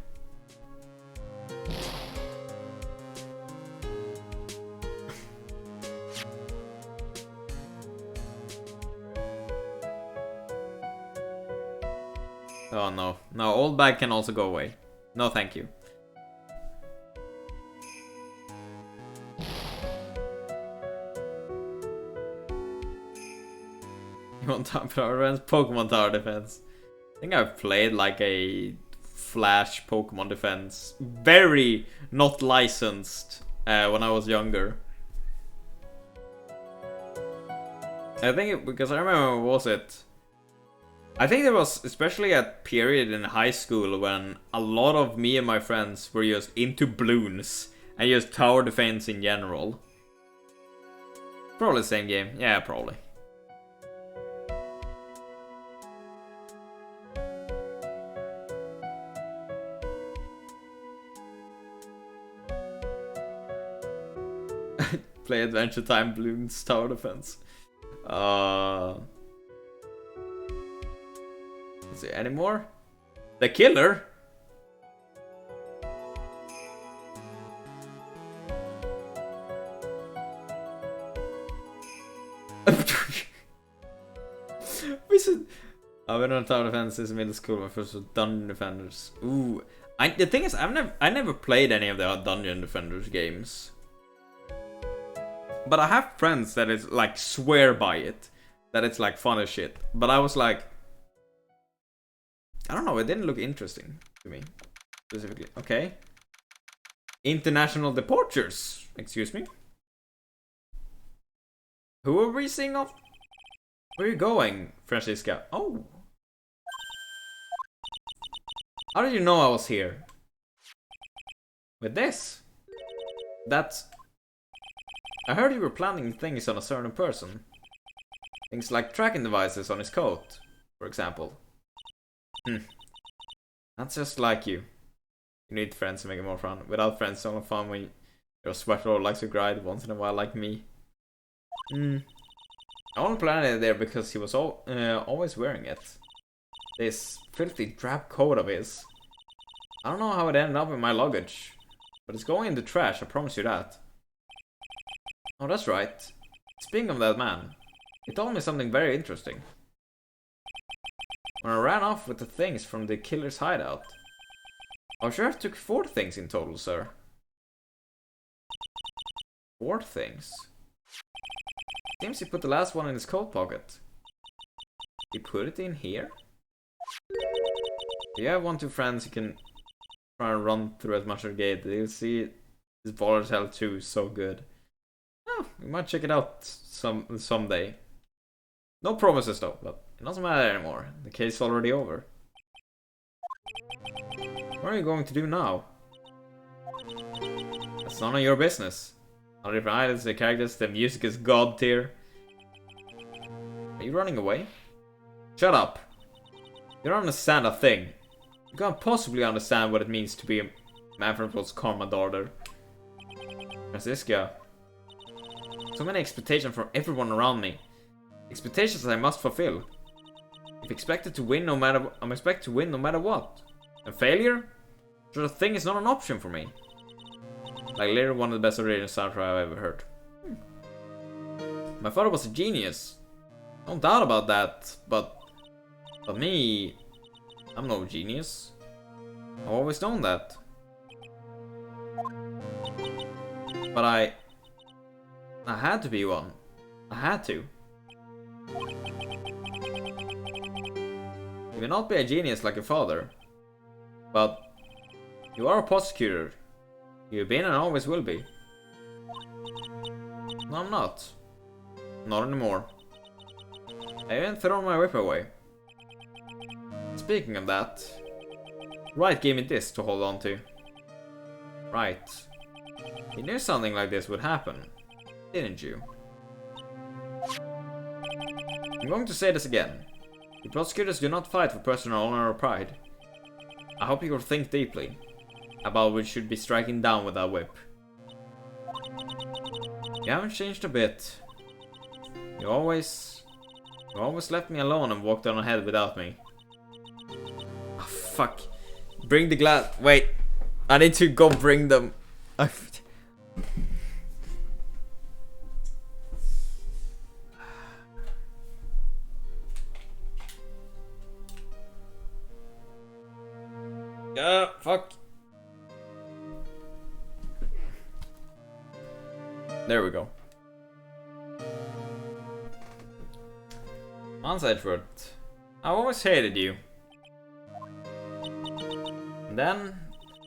Oh no. No, old bag can also go away. No thank you. You want Tower Defense? Pokemon Tower Defense. I think I've played like a Flash Pokemon Defense. Very not licensed when I was younger. I think because I remember, what was it? I think there was especially a period in high school when a lot of me and my friends were just into balloons and just tower defense in general. Probably the same game. Yeah, probably. Play Adventure Time Balloons Tower Defense. Let's see, any more? The Killer? I've been on Tower Defense since middle school. My first was Dungeon Defenders. Ooh, the thing is, I never played any of the Dungeon Defenders games. But I have friends that is like swear by it, that it's like fun as shit. But I was like, I don't know, it didn't look interesting to me specifically. Okay, international departures. Excuse me. Who are we seeing off? Where are you going, Francisca? Oh, how did you know I was here? With this? That's. I heard you were planting things on a certain person. Things like tracking devices on his coat, for example. That's just like you. You need friends to make it more fun. Without friends, it's only fun when you're a sweater or likes to grind once in a while like me. I only planted it there because he was always wearing it. This filthy drab coat of his. I don't know how it ended up in my luggage, but it's going in the trash, I promise you that. Oh, that's right. Speaking of that man, he told me something very interesting. When I ran off with the things from the killer's hideout. Our sheriff took 4 things in total, sir. 4 things? Seems he put the last one in his coat pocket. He put it in here? If you have 1-2 friends, you can try and run through as much of the gate. You'll see this Baller's Hell 2 is so good. Oh, we might check it out someday. No promises though, but it doesn't matter anymore. The case is already over. What are you going to do now? That's none of your business. All the different items, the characters, the music is god tier. Are you running away? Shut up. You don't understand a thing. You can't possibly understand what it means to be a Manfred's karma daughter. Francisca. So many expectations from everyone around me. Expectations that I must fulfill. If expected to win no matter I'm expected to win no matter what. And failure? Such a thing is not an option for me. Like literally one of the best original soundtracks I've ever heard. My father was a genius. No doubt about that, but me, I'm no genius. I've always known that. But I had to be one. I had to. You may not be a genius like your father, but you are a prosecutor. You've been and always will be. No, I'm not. Not anymore. I haven't thrown my whip away. Speaking of that, Wright gave me this to hold on to. Right. You knew something like this would happen, didn't you? I'm going to say this again. The prosecutors do not fight for personal honor or pride. I hope you will think deeply about which should be striking down with that whip. You haven't changed a bit. You always left me alone and walked on ahead without me. Oh, fuck. Bring the glass. Wait. I need to go bring them. Fuck. There we go. Hans Edgeworth, I always hated you. And then,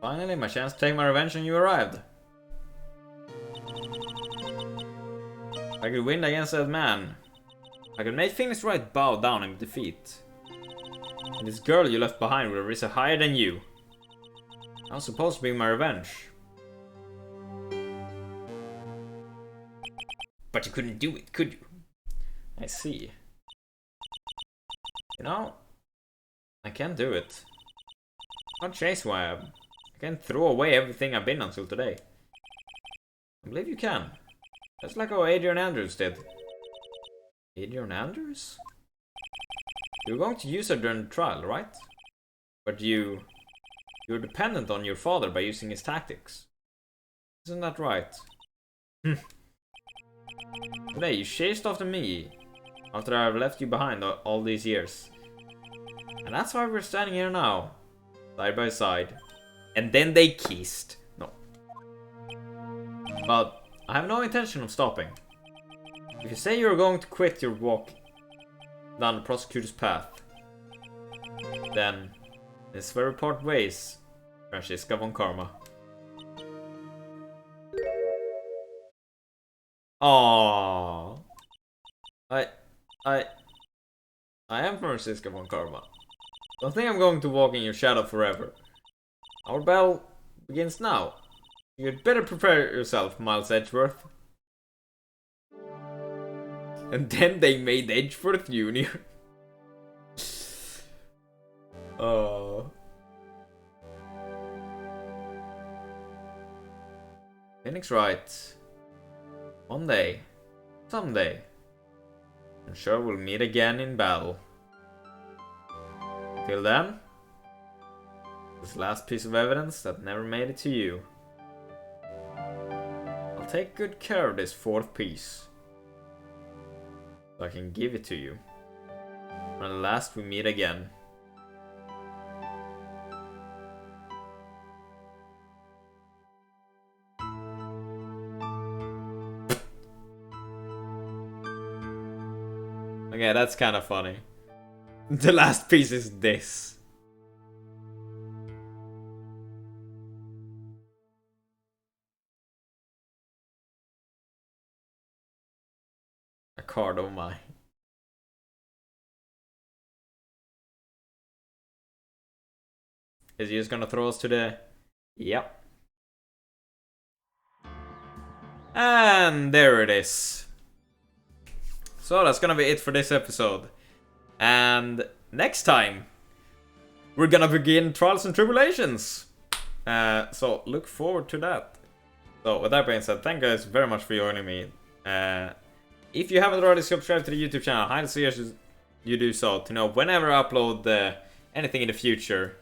finally, my chance to take my revenge and you arrived. I could win against that man. I could make things right bow down in defeat. And this girl you left behind will rise higher than you. I was supposed to be my revenge. But you couldn't do it, could you? I see. You know, I can't do it. I can't chase who I am. I can't throw away everything I've been until today. I believe you can. Just like how Adrian Andrews did. Adrian Andrews? You were going to use her during the trial, right? But you were dependent on your father by using his tactics. Isn't that right? Today you chased after me after I've left you behind all these years. And that's why we're standing here now, side by side. And then they kissed. No. But I have no intention of stopping. If you say you're going to quit your walk down the prosecutor's path, then this very part ways, Franziska von Karma. Aww. I am Franziska von Karma. Don't think I'm going to walk in your shadow forever. Our battle begins now. You'd better prepare yourself, Miles Edgeworth. And then they made Edgeworth Jr. Oh. Phoenix Wright. One day. Someday. I'm sure we'll meet again in battle. Till then, this last piece of evidence that never made it to you. I'll take good care of this fourth piece, so I can give it to you when at last we meet again. Okay, that's kind of funny. The last piece is this. A card, oh my. Is he just gonna throw us to the... Yep. And there it is. So that's gonna be it for this episode. And next time, we're gonna begin Trials and Tribulations. So look forward to that. So with that being said, thank you guys very much for joining me. If you haven't already subscribed to the YouTube channel, I highly suggest you do so to know whenever I upload anything in the future.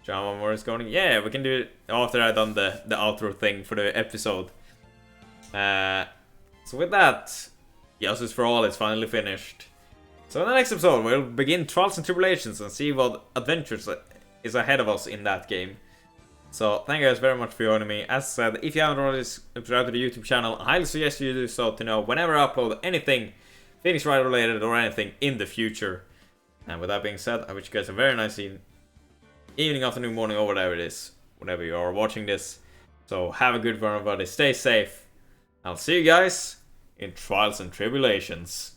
John, where it's going? Yeah, we can do it after I've done the outro thing for the episode. So with that, Justice for All is finally finished. So in the next episode, we'll begin Trials and Tribulations and see what adventures is ahead of us in that game. So thank you guys very much for joining me. As I said, if you haven't already subscribed to the YouTube channel, I highly suggest you do so to know whenever I upload anything Phoenix Wright related or anything in the future. And with that being said, I wish you guys a very nice evening, afternoon, morning, or whatever it is, whenever you are watching this. So have a good one, everybody. Stay safe. I'll see you guys in Trials and Tribulations.